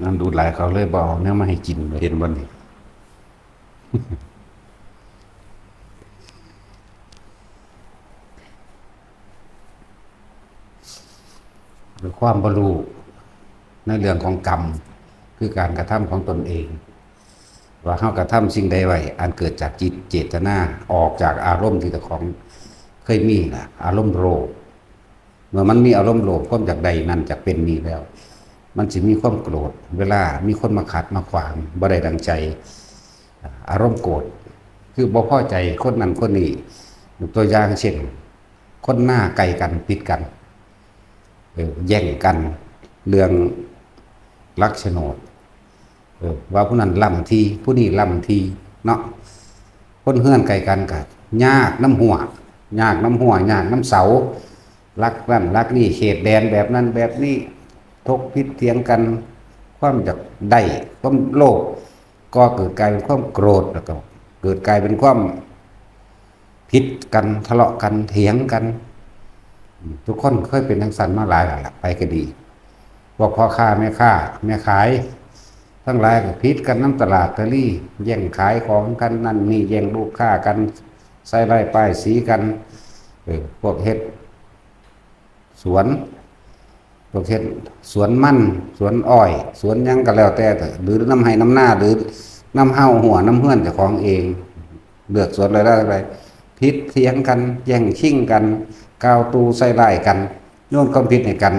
นั่นดูหลายเขาเลยบอกเนี่ยมาให้กินเห็นบ่นี่หรือความบรรลุในเรื่องของกรรมคือการกระทำของตนเองว่าเฮากระทำสิ่งใดไว้อันเกิดจากจิตเจตนาออกจากอารมณ์ที่เจ้าของเคยมีนะอารมณ์โลภเมื่อมันมีอารมณ์โลภความจากใดนั่นจากเป็นมีแล้วมันสิมีความโกรธเวลามีคนมาขัดมาขวางบ่ได้ดังใจอารมณ์โกรธคือบ่พอใจคนนั้นคนนี้ยกตัวอย่างเช่นคนหน้าไกลกันผิดกันแย่งกันเรื่องลักโฉนดว่าผู้นั้นล่ำทีผู้นี้ล่ำทีเนาะคนเฮือนไกลกันกับยากน้ำหัวยากน้ำหัวยากน้ำเสารักนั่นรักนี่เขตแดนแบบนั้นแบบนี้ทกพิษเถียงกันความอยากได้ความโลภก็เกิดกลายเป็นความโกรธแล้วก็เกิดกลายเป็นความผิดกันทะเลาะกันเถียงกันทุกคนเคยเป็นทั้งสันมาหลายหละไปก็ดีบอกพ่อค้าแม่ค้าแม่ขายทั้งหลายก็พิษกันน้ำตลาดตะลี่แย่งขายของกันนั่นนี่แย่งลูกค้ากันใส่ไร่ป้ายสีกันพวกเฮ็ดสวนพวกเฮ็ดสวนมันสวนอ้อยสวนยังก็แล้วแต่หรือน้ำให้น้ำหน้าหรือน้ำเห่าหัวน้ำเฮือนเจ้าของเองเลือกสวนอะไรพิษเถียงกันแย่งชิงกันกาวตูใส่ไร่กันโยนความผิดให้กัน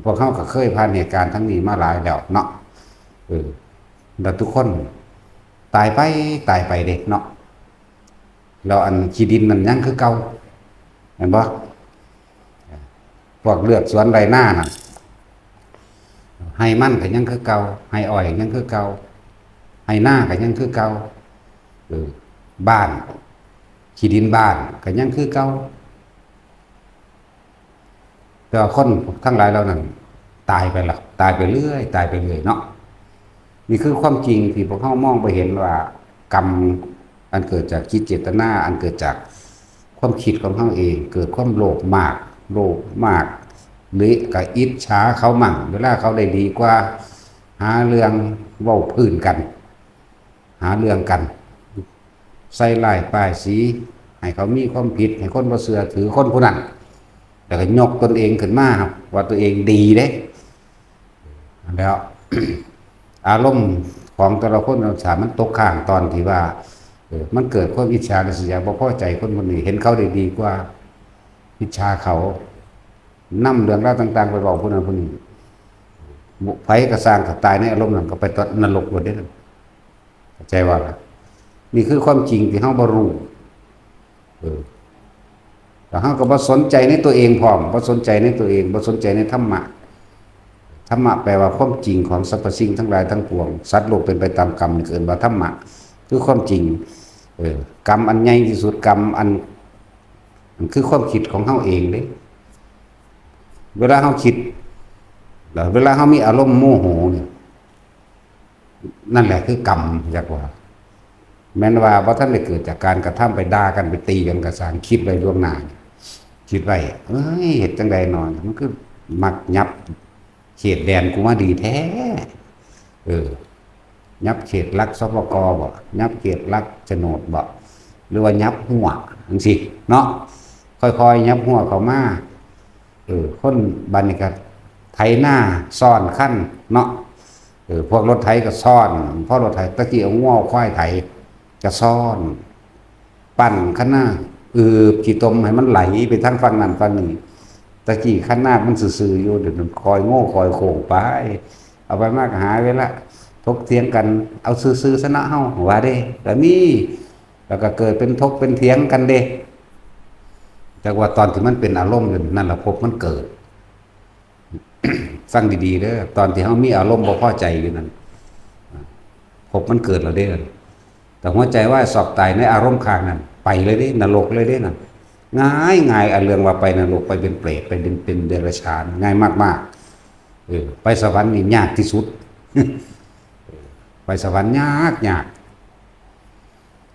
พวกเขาก็เคยผ่านเหตุการณ์ทั้งนี้มาหลายแล้วเนาะแล้วทุกคนตายไปเด็กเนาะแล้วอันขี้ดินมันยังคือเก่าเห็นบ่พวกเลือกสวนไรหน้าน่ะให้มันก็ยังคือเก่าให้อ้อยยังคือเก่าให้หน้าก็ยังคือเก่าบ้านขี้ดินบ้านก็ยังคือเก่าแต่คนทั้งหลายเรานั้นตายไปแล้วตายไปเรื่อยเนาะนี่คือความจริงที่พวกเขามองไปเห็นว่ากรรมอันเกิดจากจิตเจตนาอันเกิดจากความคิดของเขาเองเกิดความโลภมากหรือกับอิจฉาเขามั่งเวลาเขาได้ดีกว่าหาเรื่องเว้าพื้นกันหาเรื่องกันใส่ลายป้ายสีให้เขามีความผิดให้คนบ่เชื่อถือคนผู้นั้นแล้วก็ยกตนเองขึ้นมาว่าตัวเองดีเด้แล้ว อารมณ์ของแต่ละคนเราสามันตกข้างตอนที่ว่ามันเกิดความอิจฉาริษยาบ่พอใจคนคนนี้เห็นเขาได้ดีกว่าอิจฉาเขานำเรื่องราวต่างๆไปบอกผู้นั้นผู้นี้ไผก็สร้างก็ตายในอารมณ์นั้นก็ไปตนรกหมดเด้เข้าใจว่านี่คือความจริงที่เฮาบ่รู้แล้วเฮาก็บ่สนใจในตัวเองพร้อมบ่สนใจในตัวเองบ่สนใจในธรรมะธรรมะแปลว่าความจริงของสรรพสิ่งทั้งหลายทั้งปวงสัตว์โลกเป็นไปตามกรรมเกิดว่าธรรมะคือความจริงกรรมอันใหญ่ที่สุดกรรมอันคือความคิดของเฮาเองเด้เวลาเฮาคิดแล้วเวลาเฮามีอารมณ์โมโหเนี่ยนั่นแหละคือกรรมอยากว่าแม้นว่าบ่ทันได้เกิดจากการกระทำไปด่ากันไปตีกันกระสานคิดไว้ล่วงหน้าคิดไว้เฮ็ดจังได๋หนอมันคือมักยับเขตแดนกูมาดีแท้ยับเขตรักสปกบ่ยับเขตรักโฉนดบ่หรือว่ายับหัวจังซี่เนาะค่อยๆยับหัวเข้ามาคนบัดนี้ก็ไถหน้าซ่อนคั่นเนาะพวกรถไถก็ซ่อนเพราะรถไถตะกี้เอาง้อควายไถก็ซ่อนปั่นข้างหน้าขี้ตมให้มันไหลไปทางฝั่งนั้นฝั่งนี้ตะกี้ข้างหน้ามันซื่อๆอยู่เดี๋ยวมันคอยโง่คอยโค้งไปเอาไปมากหายเวลาทกเถียงกันเอาซื่อๆซะนะเฮาว่าเด้แล้วนี่แล้วก็เกิดเป็นทกเป็นเถียงกันเด้จากว่าตอนที่มันเป็นอารมณ์นั่นแหละภพมันเกิด ฟังดีๆเด้อตอนที่เฮามีอารมณ์บ่พอใจอยู่นั่นภพมันเกิดแล้วเด้อแต่หัวใจว่าสอบตายในอารมณ์ข้างนั้นไปเลยเด้นรกเลยเด้นั่นง่ายอันเรื่องว่าไปนรกไปเป็นเปรตไปเป็นเดรัจฉานง่ายมากๆไปสวรรค์นี่ยากที่สุด ไปสวรรค์ยาก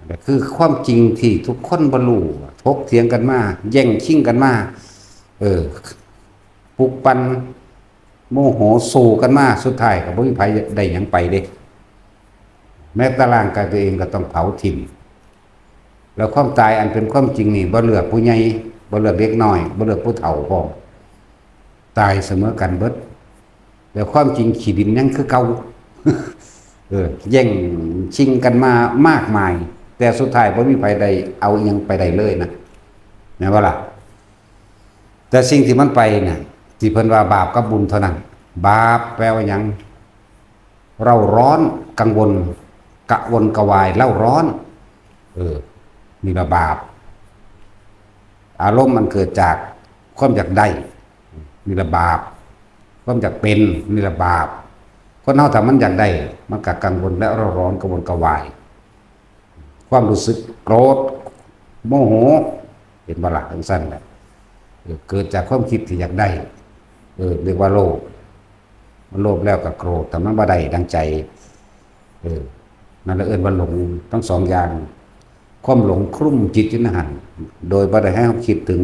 แต่คือความจริงที่ทุกคนบรรลุทกเถียงกันมาแย่งชิงกันมาปลุกปั่น โมโหสู้กันมาสุดท้ายก็บ่มีไผได้หยังไปเด้แม้แต่ร่างกายตัวเองก็ต้องเผาทิ้งแล้วความตายอันเป็นความจริงนี่บ่เลือกผู้ใหญ่บ่เลือกเด็กน้อยบ่เลือกผู้เฒ่าพร้อมตายเสมอกันเบิดแล้วความจริงขี้ดินยังคือเก่าแย่งชิงกันมามากมายแต่สุดท้ายบ่มีไผใดเอาอิหยังไปได้เลยนะแม่นบ่ล่ะแต่สิ่งที่มันไปเนี่ยที่เพิ่นว่าบาปกับบุญเท่านั้นบาปแปลว่าหยังเราร้อนกังวลกะวนกะวายเล่าร้อนนี่ละบาปอารมณ์มันเกิดจากความอยากได้นี่ละบาปความอยากเป็นนี่ละบาปคนเฮาถ้ามันอยากได้มันก็กังวลและเร่าร้อนกระวนกระวายความรู้สึกโกรธโมโหเห็นบ่ล่ะจังซั่นแหละเกิดจากความคิดที่อยากได้เรียกว่าโลภมันโลภแล้วก็โกรธแต่มันบ่ได้ดังใจนั่นละเอิ้นว่าหลงทั้งสองอย่างความหลงคลุ้มจิตอยู่ในหันโดยบ่ได้ให้เฮาคิดถึง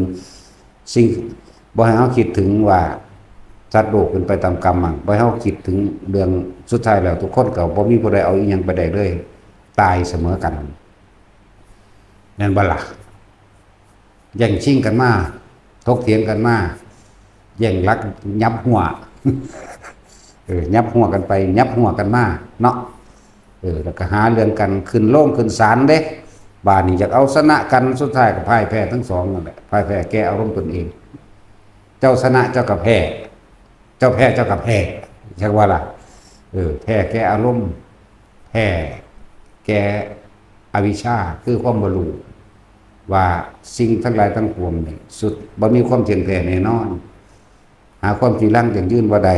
สิ่งบ่ให้เฮาคิดถึงว่าสัตว์โลกเป็นไปตามกรรมบ่ให้เฮาคิดถึงเรื่องสุดท้ายแล้วทุกคนก็บ่มีผู้ใดเอาอีหยังไปได้เลยตายเสมอกันแม่นบ่ล่ะแย่งชิงกันมาถกเถียงกันมาแย่งลักยับหัวยับหัวกันไปยับหัวกันมาเนาะแล้วก็หาเรื่องกันขึ้นโล่งขึ้นศาลเด้บ้านนี้อยากเอาชนะกันสุดท้ายก็พ่ายแพ้ทั้งสองนั่นแหละพ่ายแพ้แก้อารมณ์ตนเองเจ้าชนะเจ้าก็แพ้เจ้าแพ้เจ้าก็แพ้ใช่ว่าล่ะแพ้แก้อารมณ์แพ้แก้อวิชชาคือความบ่รู้ว่าสิ่งทั้งหลายทั้งปวงนี่สุดบ่มีความเที่ยงแท้แน่นอนหาความที่รั่งอย่างยืนบ่ได้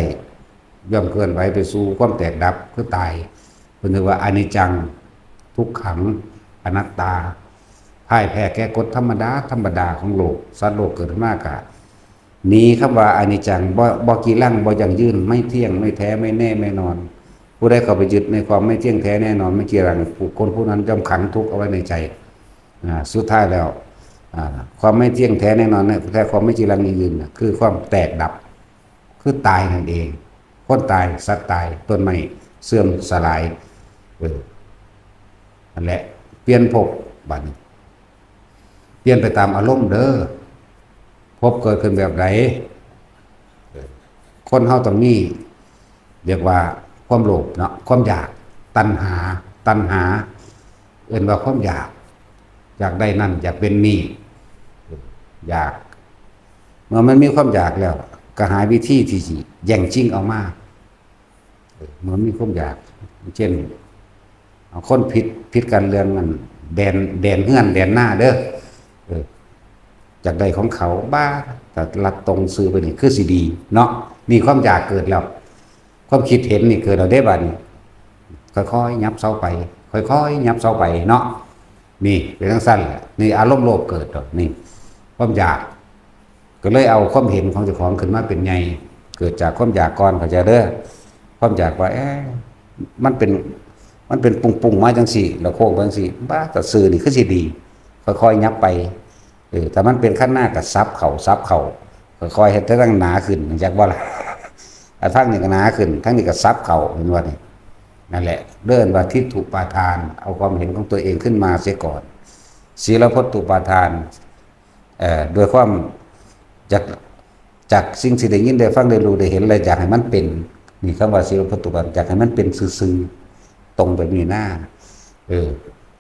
ย่อมเคลื่อนไหวไปสู่ความแตกดับคือตายเพิ่นเรียกว่าอนิจจังทุกขังอนัตตาพ่ายแพ้แก้กฎธรรมดาของโลกสัตว์โลกเกิดขึ้นมากะหนีคำว่าอนิจจังบ่กี่รั่งบ่อย่างยืนไม่เที่ยงไม่แท้ไม่แน่ไม่นอนผู้ใดเข้าไปยึดในความไม่เที่ยงแท้แน่นอนไม่กี่รั่งคนผู้นั้นย่อมขังทุกข์เอาไว้ในใจสุดท้ายแล้วความไม่เที่ยงแท้แน่นอนเนี่ยแท้ความไม่จีรังยืนคือความแตกดับคือตายนั่นเองคนตายสัตว์ตายต้นไม้เสื่อมสลายนั่นแหละเปลี่ยนภพบัดนี้เปลี่ยนไปตามอารมณ์เด้อภพเกิดขึ้นแบบไหนคนเฮาต้องมีเรียกว่าความโลภเนาะความอยากตัณหาเอิ้นว่าความอยากได้นั่นอยากเป็นนี่อยากเมื่อมันมีความอยากแล้วก็หาวิธีที่สิแย่งชิงเอามาเมื่อมีความอยากเช่นคนผิดกันเรื่องนั้นแดนเฮือนแดนหน้าเด้อจากใดของเขาบ้าแต่ลัดตรงซื้อไปนี่คือสิดีเนาะนี่ความอยากเกิดแล้วความคิดเห็นนี่เกิดเราได้บัดนี้ค่อยๆยับเซาไปค่อยๆยับเซาไปเนาะนี่เป็นทั้งสั้นแหละนี่อารมณ์โลภเกิดหรอกนี่ความอยากก็เลยเอาความเห็นของเจ้าของขึ้นมาเป็นไงเกิดจากความอยากก่อนเขาจะเด้อความอยากว่ามันเป็นปุ่งมาจังสี่แล้วโค้งจังสี่บ้าแต่สื่อนี่คือสิดีค่อยๆยับไปแต่มันเป็นขั้นหน้ากับซับเข่าค่อยๆให้ทั้งหนาขึ้นจากว่าทั้งนี้ก็หนาขึ้นทั้งนี้ก็ซับเข่าเป็นว่านี่นั่นแหละเริ่มว่าทิฏฐุปาทานเอาความเห็นของตัวเองขึ้นมาเสียก่อนศีลพัตตุปาทานโดยความจากสิ่งที่ได้ยินได้ฟังได้รู้ได้เห็นอะไรอยากให้มันเป็นนี่คำว่าศีลพัตตุปาทานอยากให้มันเป็นซื่อๆตรงแบบนี้หน้า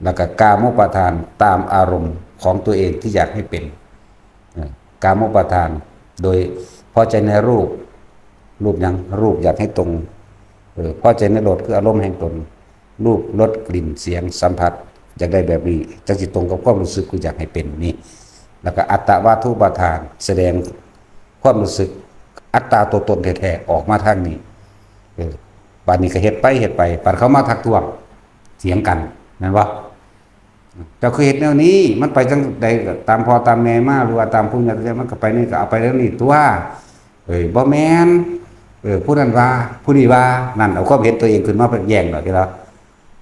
แล้วก็กามปาทานตามอารมณ์ของตัวเองที่อยากให้เป็นกามปาทานโดยพอใจในรูปยังรูปอยากให้ตรงพอใจในรสคืออารมณ์แห่งตนรูปรสกลิ่นเสียงสัมผัสอยากได้แบบนี้จังสิตรงกับความรู้สึกกูอยากให้เป็นนี่แล้วก็อัตตวาทุปาทานแสดงความรู้สึกอัตตาตัวตนแท้ๆออกมาทางนี้บัดนี้ก็เฮ็ดไปปัดเขามาทักท้วงเถียงกันนั่นวะเจ้าคือเฮ็ดแนวนี้มันไปจังใดตามพอตามแม่มาหรือว่าตามผู้ใหญ่มันก็ไปนี่ก็เอาไปแล้วนี่ตัวบ่แม่นผู้นั้นว่าผู้นี้ว่านั่นเอาความเห็นตัวเองขึ้นมาเป็นแย่งหน่อยทีละ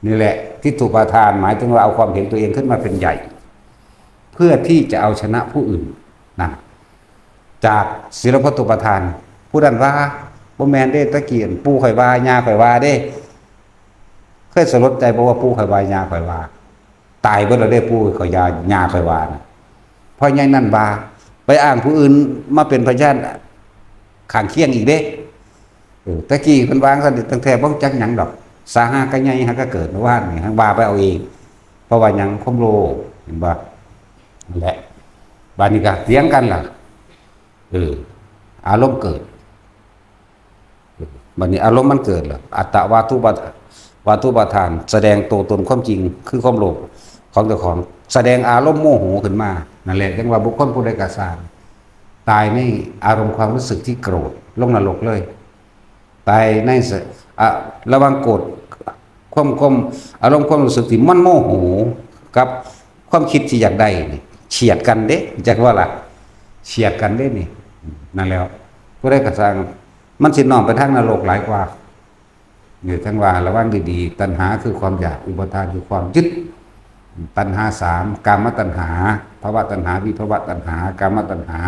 นี่แหละทิฏฐุปาทานหมายถึงว่าเอาความเห็นตัวเองขึ้นมาเป็นใหญ่เพื่อที่จะเอาชนะผู้อื่นนั่นจากศีลพัตตุปาทานผู้นั้นว่า บ่แม่นเด้ตะกี้ปู่ข่อยว่าย่าข่อยว่าเด้เคยสลดใจบ่ว่าปู่ข่อยว่าย่าข่อยว่าตายเบิดแล้วเด้ปู่ข่อยย่าข่อยว่านะเพราะอย่างนั้นว่าไปอ้างผู้อื่นมาเป็นพยานข้างเคียงอีกเด้ตะกี้เพิ่นวางซั่นตั้งแต่บ่จักหยังดอกสาหาก็ใหญ่หาก็เกิดเมื่อวานนี่ทางว่าไปเอาเองเพราะว่าหยังความโลภเห็นบ่นั่นแหละบัดนี้ก็เถียงกันล่ะอารมณ์เกิดบัดนี้อารมณ์มันเกิดล่ะอัตตวาทุปทานแสดงตัวตนความจริงคือความโลภของเจ้าของแสดงอารมณ์โมโหขึ้นมานั่นแหละจังว่าบุคคลผู้ใดก็ตามตายในอารมณ์ความรู้สึกที่โกรธลงนรกเลยตายในระวังโกรธความอารมณ์ความรู้สึกที่มันโมโหกับความคิดที่อยากได้นี่เฉียดกันเด้จักว่าล่ะเฉียดกันเด้นี่นั่นแล้วผู้ใดก็สร้างมันสิน้อมไปทางนรกหลายกว่านี่ทั้งว่าระวังดีๆตัณหาคือความอยากอุปทานคือความยึดตัณหา3กามตัณหาภวตัณหาวิภวตัณหากามตัณหา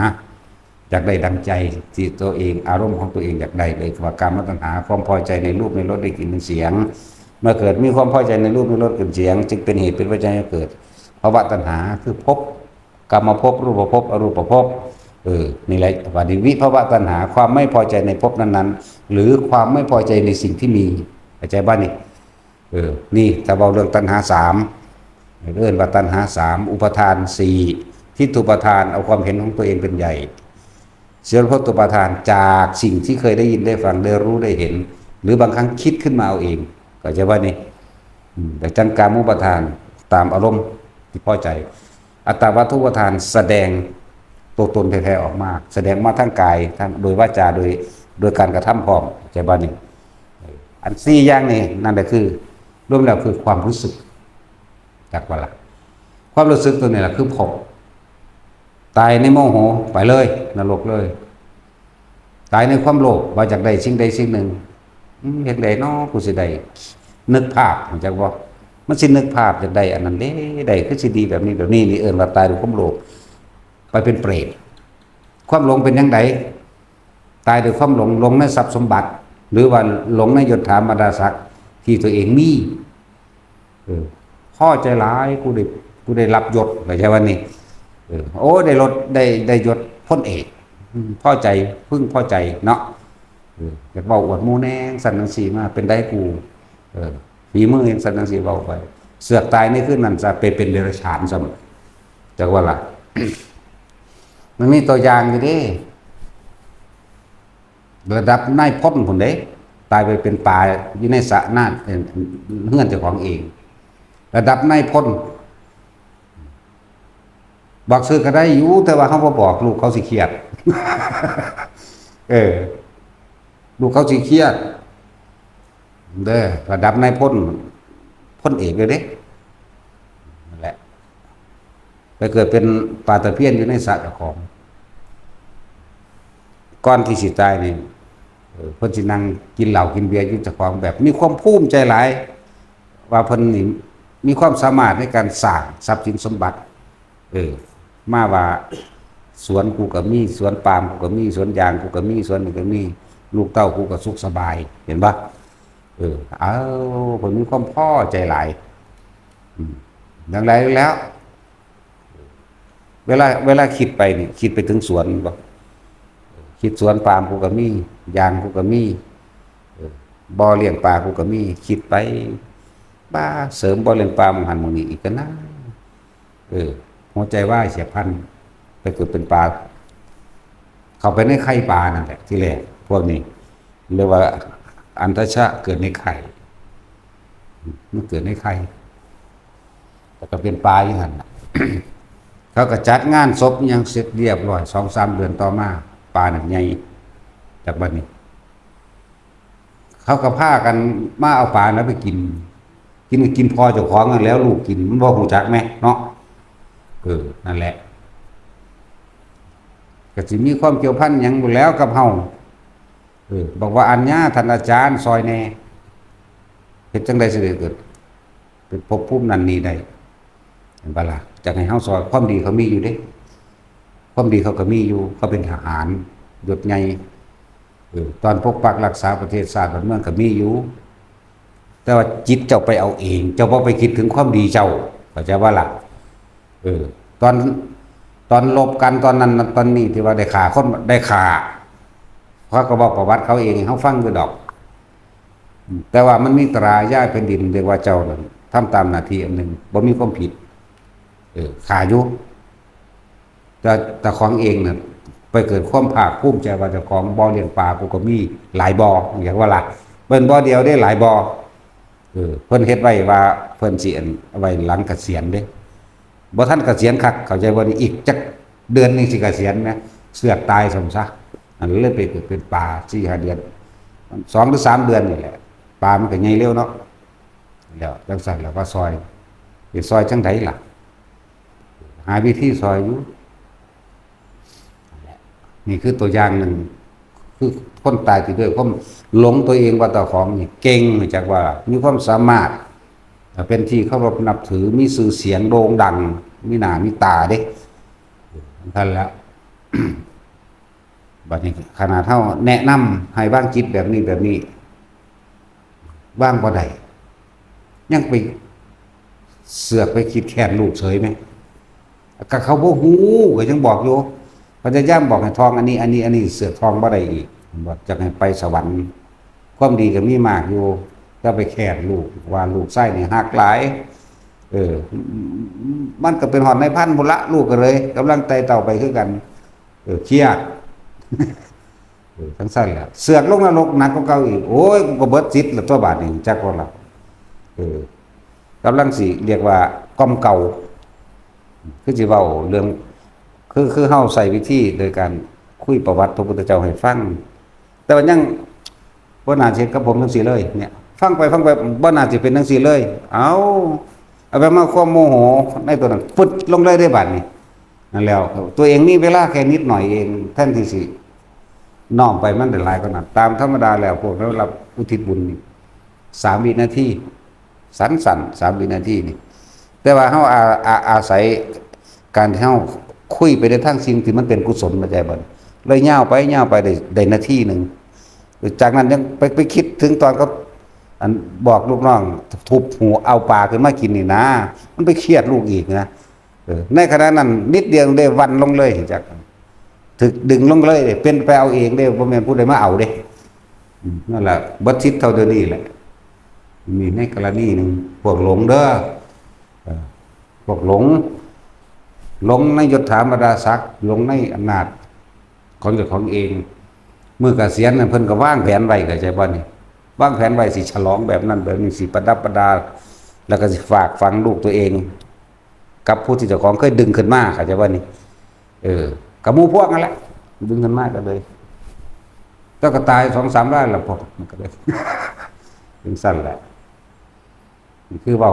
อยากได้ดังใจที่ตัวเองอารมณ์ของตัวเองอยากได้เลยว่ากามตัณหาความพอใจในรูปในรสได้กลิ่นในเสียงเมื่อเกิดมีความพอใจในรูปในรสกลิ่นเสียงจึงเป็นเหตุเป็นปัจจัยให้เกิดภวตัณหาคือภพกรรมภพรูปภพอรูปภพนี่แหละว่าดิวิภวตัณหาความไม่พอใจในภพนั้นๆหรือความไม่พอใจในสิ่งที่มีเข้าใจบ้างนี่นี่ถ้าเราเรื่องตัณหา3เรื่องว่าตัณหา3อุปทาน4ทิฏฐุปทานเอาความเห็นของตัวเองเป็นใหญ่เสียรพตุปทานจากสิ่งที่เคยได้ยินได้ฟังได้รู้ได้เห็นหรือบางครั้งคิดขึ้นมาเอาเองก็จะว่านี่แต่จังกามุปทานตามอารมณ์ที่พอใจอัตตวัตถุปทานแสดงตัวตนแท้ๆออกมาแสดงมาทั้งกายทั้งโดยวาจาโดยการกระทำพร้อมใจบ้านี่อัน4อย่างนี่นั่นแหละคือรวมแล้วคือความรู้สึกจากว่าละความรู้สึกตัวนี้แหละคือภพตายในโมโหไปเลยนรกเลยตายในความโลภว่าจากใดสิ่งใดสิ่งหนึ่งเห็นใดเนาะกูสิได้นึกภาพจากว่ามันสินึกภาพจากใดอันนั้นเด้ใดคือสิดีแบบนี้นี่เอิ้นว่าตายด้วยความโลภไปเป็นเปรตความหลงเป็นยังไงตายด้วยความหลงในทรัพย์สมบัติหรือว่าหลงในยศถาบรรดาศักดิ์ที่ตัวเองมีพ่อใจร้ายกูได้รับยศอะไรใช่วันนี้โอ้ได้รถได้ยศพ้นเอกพ่อใจพึ่งพ่อใจเนาะอยากเบาอวดมูแนงสันนังสีมาเป็นได้กูฝีมือเองสันนังสีเบาไปเสือกตายในขึ้นนั้นจะเป็นเดรัจฉานสมจากว่าล่ะ มันมีตัวอย่างอยู่ดิระดับนายพ้นผลเด้ตายไปเป็นปลาอยู่ในสระน้ำเฮือนเจ้าของเองระดับนายพ้นบอกซื้อก็ได้อยู่แต่ว่าเขาบ่บอกลูกเขาสิเครียด ลูกเขาสิเครียดเด้อระดับนายพ้นเอกเลยเด้นั่นแหละไปเกิดเป็นปลาตะเพียนอยู่ในสระเจ้าของก่อนที่สิตายนี่เพิ่นสินั่งกินเหล้ากินเบียร์อยู่เจ้าของแบบมีความภูมิใจหลายว่าเพิ่นนี่มีความสามารถในการสร้างทรัพย์สินสมบัติมาว่าสวนกูก็มีสวนปาล์มกูก็มีสวนยางกูก็มีสวนนี่ก็มีลูกเต้ากูก็สุขสบายเห็นปะผมมีความพ่อใจหลายอย่างไรแล้ว เวลาคิดไปนี่คิดไปถึงสวนบอกคิดสวนปาล์มกูก็มียางกูก็มีบ่อเลี้ยงปลากูก็มีคิดไปบ้าเสริมบ่อเลี้ยงปลาหันมองนี่อีกก็นะหัวใจว่าเสียพันไปเกิดเป็นปลาเข้าไปในไข่ปลานั่นแหละที่แรกพวกนี้เรียกว่าอันทชะเกิดในไข่มันเกิดในไข่แต่ก็เป็นปลาอย่างนั้น เขาก็จัดงานศพยังเสร็จเรียบร้อย 2-3 เดือนต่อมาปลาหนักใหญ่จากบ้านนี้เขาก็พากันมาเอาปลาแล้วไปกินพอเจ้าของกันแล้วลูกกินมันบ่ฮู้จักไหมเนาะนั่นแหละก็สิมีความเกี่ยวพันหยังอยู่แล้วกับเฮาบอกว่าอัญญาท่านอาจารย์ซอยแน่เฮ็ดจังได๋สิได้เกิดเป็นภพภูมินั้นนี้ได้เห็นบ่ล่ะจักให้เฮาซอยความดีเขามีอยู่เด้ความดีเขาก็มีอยู่เขาเป็นทหารยศใหญ่ ตอนปกปักรักษาประเทศชาติบ้านเมืองก็มีอยู่แต่ว่าจิตเจ้าไปเอาเองเจ้าบ่ไปคิดถึงความดีเจ้าเข้าใจว่าล่ะเออตอนตอนลบกันตอนนั้นตอนนี้ที่ว่าได้ฆ่าคนได้ฆ่าเพราะก็บอกประวัติเขาเองเขาฟังอยู่ดอกแต่ว่ามันมีตราย่ายแผ่นดินเรียกว่าเจ้านั่นทำตามหน้าที่อันหนึ่งบ่มีความผิดฆ่าอยู่แต่ของเองน่ะไปเกิดความภาคภูมิใจว่าเจ้าของบ่อเลี้ยงปลากูก็มีหลายบ่ออย่างว่าล่ะเพิ่นบ่อเดียวได้หลายบ่อเพิ่นเฮ็ดไว้ว่าเพิ่นสิอันเอาไว้หลังเกษียณเด้บ่ทันเกษียณคักเข้าใจบ่นี่อีกจักเดือนนึงสิเกษียณแหมเสือกตายซะซะอันเลยไปเกิดเป็นปลา4-5 เดือน2 หรือ 3 เดือนนี่แหละปลามันก็ใหญ่เร็วเนาะแล้วจังซั่นแล้วก็ซอยสิซอยจังไดล่ะหาวิธีซอยอยู่นี่คือตัวอย่างหนึ่งคือคนตายที่ด้วยความหลงตัวเองว่าต่อของนี่เก่งจากว่ามีความสามารถเป็นที่เคารพนับถือมีชื่อเสียงโด่งดังมีหน้ามีตาเด้ท่านแล้ว บัดนี้ขนาดเท่าแนะนำให้วางจิตแบบนี้วางบ่ได้ยังไปเสือกไปคิดแค้นลูกเฉยไหมก็เขาบ่ฮู้ก็ยังบอกอยู่พระเจ้าบอกให้ทองอันนี้เสือกทองบ่ได้อีกบอกจะให้ไปสวรรค์ความดีก็มีมากอยู่ถ้าไปแค้นลูกว่าลูกไส้นี่หักหลายมันก็เป็นหอดในพันบุละลูกก็เลยกำลังไต่เต่าไปคือกันเครียดทั้งสั้นแหละเสือกลงนรกหนักกว่าเก่าอีกโอ้ยกูก็เบิดจิตแล้วตัวบาทนี่จักว่าล่ะกำลังสิเรียกว่ากอมเก่าคือสิเว้าเรื่องคือเฮาใส่วิธีโดยการคุยประวัติพระพุทธเจ้าให้ฟังแต่ว่ายังบ่น่าสิกับผมจังซี่เลยเนี่ยฟังไปบ่น่าสิเป็นจังซี่เลยเอาไปมาความโมโหในตัวนั้นฟึดลงเลยได้บัดนี้นั่นแล้วตัวเองมีเวลาแค่นิดหน่อยเองแทนที่สิน้อมไปมันได้หลายกว่านั้นตามธรรมดาแล้วพวกเรารับอุทิศบุญนี่3 วินาทีสั้นๆ3 วินาทีนี่แต่ว่าเฮาอาศัยการที่เฮาคุยไปในทางสิ่งที่มันเป็นกุศลมาใจบ่เลยยาวไปได้นาทีนึงจากนั้นยังไปคิดถึงตอนเขาอันบอกลูกน้องทุบหัวเอาปลาขึ้นมากินนี่นะมันไปเครียดลูกอีกนะในขณะนั้นนิดเดียวได้วันลงเลยจากถึกดึงลงเลยเป็นไปเอาเองได้บ่แม่นผู้ใดมาเอาเด้นั่นแหละบัดชิดเท่าเดี๋ยวนี้แหละมีในกรณีนึงพวกหลงเด้อพวกหลงในยศถาบรรดาศักดิ์หลงในอำนาจของเจ้าของเองเมื่อเกษียณเพิ่นก็วางแผนไว้เข้าใจบ่นี่วางแผนไว้สิฉลองแบบนั้นแบบนี้สิประดับประดาแล้วก็สิฝากฝังลูกตัวเองกับผู้ที่เจ้าของเคยดึงขึ้นมาเข้าใจบ่นี่กับหมู่พวกนั่นแหละดึงขึ้นมาก็เลยก็ตาย 2-3 รายแล้วพอมันก็เลยถึงสั้นแหละคือเว้า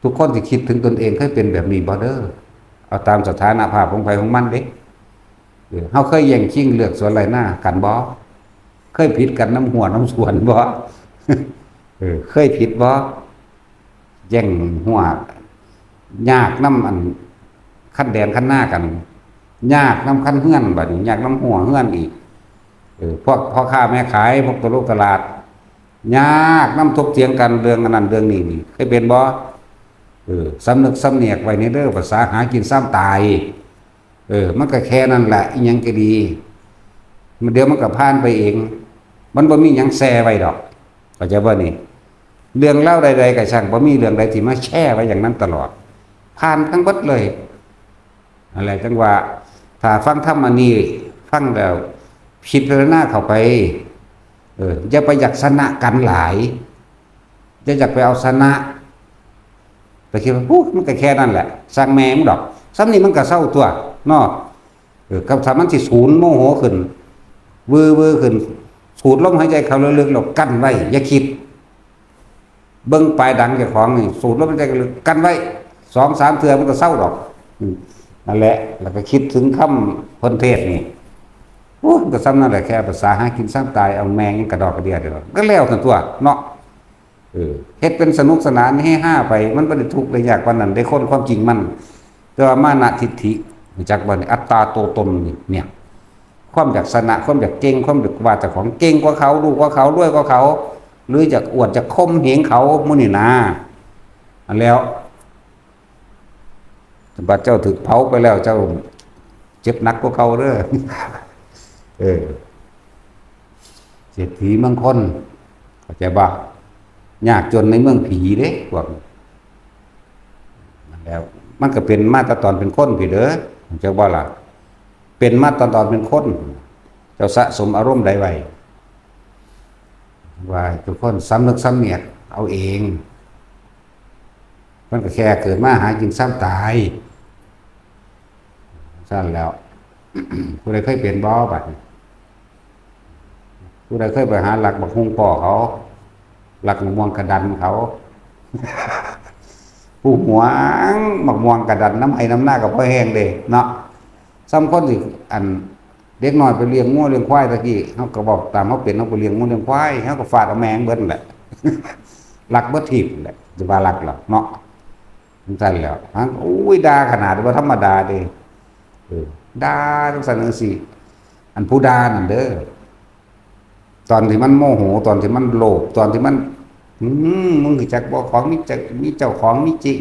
ทุกคนที่คิดถึงตนเองเคยเป็นแบบนี้บ่เด้อเอาตามสถานะภาพของไผของมันเด้เฮาเคยแย่งชิงเลือกสวนไรหน้ากันบ่เคยผิดกันน้ำหัวน้ำสวนบ่เคยผิดบ่แย่งหัวยากน้ำอันขั้นแดนขั้นหน้ากันยากน้ำขั้นเฮือนบัดนี้ยากน้ำหัวเฮือนอีกพวกพ่อค้าแม่ขายพวกตลาดยากน้ำทบเถียงกันเรื่องนั้นเรื่องนี้นี่เคยเป็นบ่สำนึกสำเนียกไว้ในเรื่องภาษาหากินซ้ำตายมันก็แค่นั้นแหละอีหยังก็ดีมันเดี๋ยวมันก็ผ่านไปเองมันบ่มีหยังแช่ไว้ดอกเข้าใจบ่นี่เรื่องเล่าใดๆก็ช่างบ่มีเรื่องใดที่มาแช่ไว้อย่างนั้นตลอดผ่านทั้งหมดเลยอะไรจังว่าถ้าฟังธรรมอันนี้ฟังแล้วพิจารณาเข้าไปอย่าไปอยากชนะกันหลายอย่าอยากไปเอาชนะแต่คิดว่ามันก็แค่นั้นแหละสร้างแม่มึงดอกซ้ำนี่มันก็เศร้าตัวเนาะกับถ้ามันสิสูญโมโหขึ้นวือขึ้นสูดลมหายใจเข้าลึกๆแล้วกั้นไว้อย่าคิดเบิ่งปลายดังเจ้าของนี่สูดลมหายใจลึกกั้นไว้ 2-3 เทื่อมันก็เศร้าดอกนั่นแหละแล้วก็คิดถึงคำพ้นเทศนี่ก็ซ้ำนั่นแหละแค่ภาษาหากินสร้างตายเอาแมงกระดอกกระเดียดก็แล้วทั้งตัวเนาะเฮ็ดเป็นสนุกสนานให้ห้าไปมันบ่ได้ทุกข์ได้ยากกว่านั้นได้ค้นความจริงมันแต่ว่ามานะทิฏฐิจากบ่อัตตาตัวตนนี่เนี่ยค ความอยากชนะความอยากเก่งความอยากว่าแต่ของเก่งกว่าเขารู้กว่าเขารวยกว่าเขาหรือจากอวดจากข่มเหงเขามื้อนี่นะอันแล้วบัดเจ้าถึกเผาไปแล้วเจ้าเจ็บหนักกว่าเขาเด้อเออเศรษฐีเมืองคนเข้าใจบ่ยากจนในเมืองผีเด้พวกนั่นแล้วมันก็เป็นมาตรตอนเป็นคนพี่เด้อเจ้าบ่ล่ะเป็นมาตรตอนเป็นคนเจ้าสะสมอารมณ์ใดไว้ว่าทุกคนสำนึกสำเนียกเอาเองมันก็แค่เกิดมาหากินซ้ำตายสั้นแล้วผู้ใดเคยเป็นบ่บัดผู้ใดเคยไปหาหลักบักฮุงป่อเขาหลักมะม่วงกระดันเขาผู้หวงมะม่วงกระดันน้ำไอ้น้ำหน้ากับพ่อแห้งเลยเนาะซ้ำคนสิอันเด็กน้อยไปเลี้ยงงัวเลี้ยงควายตะกี้เขาก็บอกตามเขาเป็นเขาไปเลี้ยงงัวเลี้ยงควายเขาก็ฟาดเอาแมงเบิ้ลแหละหลักเบิ้ลถีบแหละจะว่าหลักหรอเนาะสั้นแล้วฮะอุ้ยด่าขนาดว่าธรรมดาเด้ด่าต้องสั่นสิอันผู้ด่านั่นเด้อตอนที่มันโมโหตอนที่มันโลภตอนที่มันมึงคือจักบ่ของมีเจ้าของมีจิ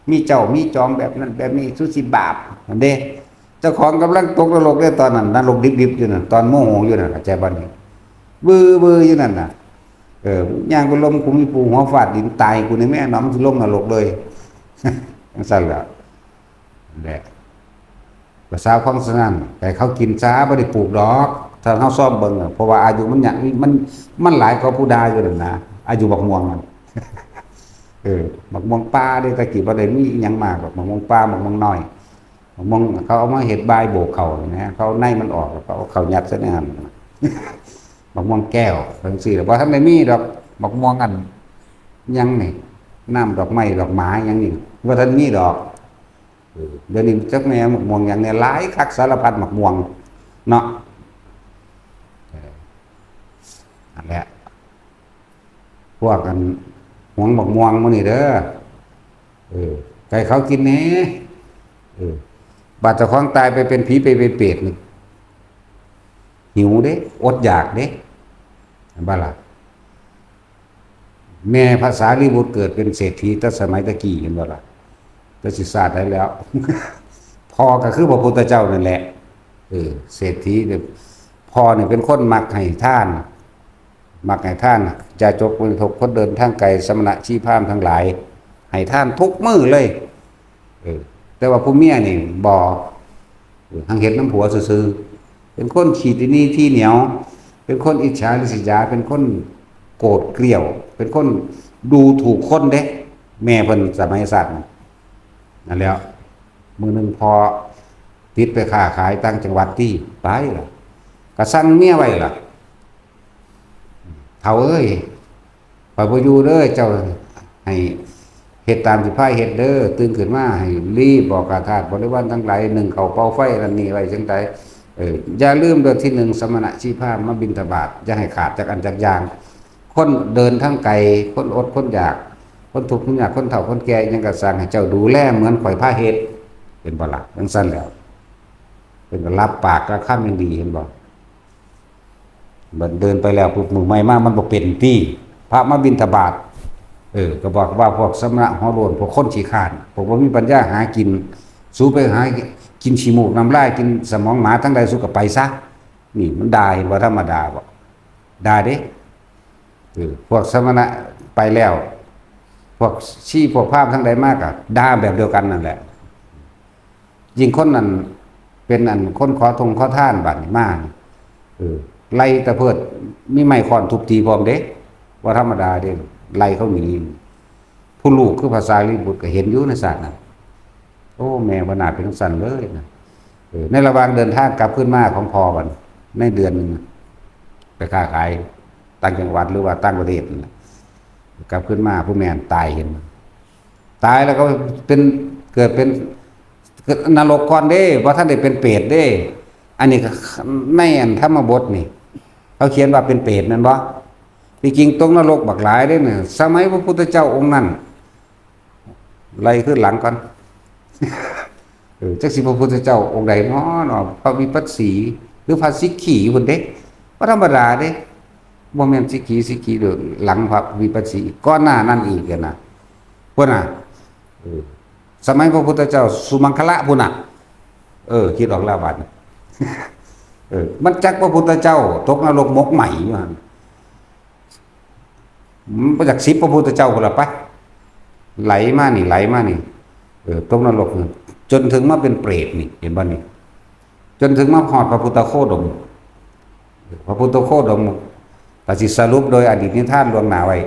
มีเจ้ามีจอมแบบนั้นแบบนี้สุสิบาปนั่นเด้เจ้าของกำลังตกนรกเลยตอนนั้นนรกดิบๆอยู่นั่นตอนโมโหอยู่นั่นเข้าใจบ่นี่บื้ออยู่นั่นน่ะย่างไปลมกูมีปูหัวฟาดดินตายกูในแม่น้ำสิลงนรกเลยจังซั่นแหละแหละภาษาของสนั่นแต่เขากินช้าบ่ได้ปลูกดอกถ้าเฮาซ่อมเบิ่งเพราะว่าอายุมันหยังมันหลายกว่าผู้ใดอยู่นั่นนะอายุบักม่วงมันบักม่วงป่าเด้ตะกี้บ่ได้มีหยังมากหรอกบักม่วงป่าบักม่วงน้อยบักม่วงเขาเอามาเฮ็ดบายโบกเขานะเขาในมันออกแล้วก็เอาเข้ายัดซะในหั่นบักม่วงแก้วจังซี่บ่ทันได้มีดอกบักม่วงอันยังนี่น้ำดอกไม้ดอกไม้ยังนี่บ่ทันมีดอกเดี๋ยวนี้จักแม่หมกม่วงอย่างเนี้ยหลายคักสารพัดหมกม่วงเนาะนั่นแหละพวกกันหวงหมกม่วงมื้อนี้เด้อไก่เขากินแหน่บาดเจ้าของตายไปเป็นผีไปเป็นเปรตนี่หิวเด้อดอยากเด้บ่ล่ะแม่ภาษาลีบุตรเกิดเป็นเศรษฐีตั้งสมัยตะกี้เห็นบ่ล่ะจะศึกษาได้แล้วพ่อก็คือพระพุทธเจ้านั่นแหละเศรษฐีเนี่ยพ่อเนี่ยเป็นคนมักให้ท่านจะจกเป็นทกคนเดินทางไกลสมณะชีพามทั้งหลายให้ท่านทุกมื้อเลยแต่ว่าผู้เมียนี่บ่หังเห็นน้ำผัวซื่อๆเป็นคนขี้ที่นี่ที่เหนียวเป็นคนอิจฉาริษยาเป็นคนโกรธเกลียวเป็นคนดูถูกคนเด้แม่เพิ่นสมัยสัตว์นั่นแล้วมือหนึ่งพอติดไปค้าขายต่างจังหวัดที่ตายล่ะก็สั่งเมียไว้ล่ะเฒ่าเอ้ยปล่อยบ่อยู่เด้อเจ้าให้เฮ็ดตามสิพาเฮ็ดเด้อตื่นขึ้นมาให้รีบบอกกาทาสบริวารทั้งหลายหนึ่งเขาเป่าไฟอันนี้ไว้จังไดอย่าลืมเด้อที่หนึ่งสมณะชีพามมาบิณฑบาตอย่าให้ขาดจากอันจากอย่างคนเดินทั้งไกลคนอดคนอยากคนทุกข์คนยากคนเฒ่าคนแก่ยังก็สั่งให้เจ้าดูแลเหมือนข่อยพาเฮ็ดเป็นบ่ล่ะจังซั่นแล้วเป็นก็รับปากกับคำยังดีเห็นบ่บัดเดินไปแล้วปุ๊บมือใหม่มามันบ่เป็นที่พระมาบิณฑบาตก็บอกว่าพวกสมณะหัวโล้นพวกคนขี้คร้านพวกบ่มีปัญญาหากินสู้ไปหากินขี้มูกน้ำลายกินสมองหมาทั้งใดสู้ก็ไปซะนี่มันด่าเห็นว่าธรรมดาบ่ด่าเด้พวกสมณะไปแล้วพวกชี้พวกภาพทั้งใดมากอะด่าแบบเดียวกันนั่นแหละยิ่งคนนั้นเป็นอันคนขอทงขอท่านบัดนี้มากไล่ตะเพิดมีไม้ค้อนทุบตีพร้อมเด้ว่าธรรมดาเด้ไล่เขาหนีผู้ลูกคือภาษาลีบุตรก็เห็นอยู่ในศาสตร์น่ะโอ้แม่บ่น่าเป็นจังซั่นเลยนะในระหว่างเดินทางกลับขึ้นมาของพ่อบัดในเดือนนึงไปค้าขายต่างจังหวัดหรือว่าต่างประเทศกลับขึ้นมาผู้แม่ตายเห็นตายแล้วก็เป็นเกิดเป็นนรกก่อนเด้เพราะท่านได้เป็นเปรตเด้อันนี้ในอันธรรมบทนี่เขาเขียนว่าเป็นเปรตนั่นบ่ที่จริงตรงนรกบักหลายเด้เนี่ยสมัยพระพุทธเจ้าองค์นั้นไล่ขึ้นหลังก่อนจักสิพระพุทธเจ้าองค์ใดเนาะพระวิปัสสี รือพระสิกขีพุ่นเด้บ่ธรรมดาเด้บ่แม่นสิกขีเด้อหลังพระวิปัสสีก่อนหน้านั้นอีกกันน่ะพุ่นน่ะสมัยพระพุทธเจ้าสุมังคละพุ่นน่ะคิดออกแล้วบัดมันจักพระพุทธเจ้าตกนรกมกใหม่อยู่หั่นมันบ่จัก10พระพุทธเจ้าพุ่นล่ะปะไหลมานี่ตกนรกจนถึงมาเป็นเปรตนี่เห็นบ่นี่จนถึงมาฮอดพระพุทธโคดมพระพุทธโคดมก็สิสรุปโดยอดีตนิทานล่วงหน้าไว้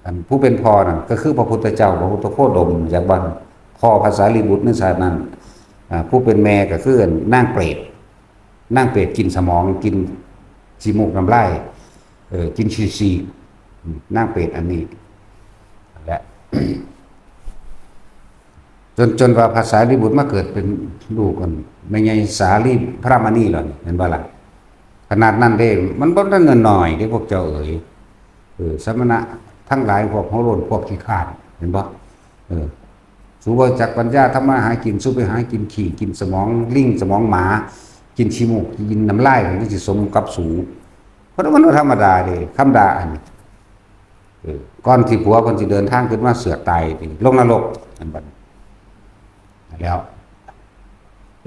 อันผู้เป็นพ่อนั่นก็คือพระพุทธเจ้าพระพุทธโคดมจากบ้านพ่อภาษาลีบุตรในชาตินั้นผู้เป็นแม่ก็คือนางเปรตกินสมองกินสีมูกน้ำลายกินชีนางเปรตอันนี้และ จนว่าภาษาลีบุตรมาเกิดเป็นลูกกันไม่ใช่สาลีพระมณีหรอกเห็นบ่ล่ะขนาดนั้นเด้มันบ่ได้เงินหน่อยที่พวกเจ้าสมณะทั้งหลายพวกโหรพวกขี้ข้านเห็นบ่สูบจากปัญญาทำมาหากินสู้ไปหากินขี่กินสมองลิงสมองหมากินขี้มูกกินน้ำลายมันสิสมกับสูเพราะมันธรรมดาเด้คำด่าอันก่อนที่ผัวคนสิเดินทางขึ้นมาเสือกตายลงนรกอันบัดแล้ว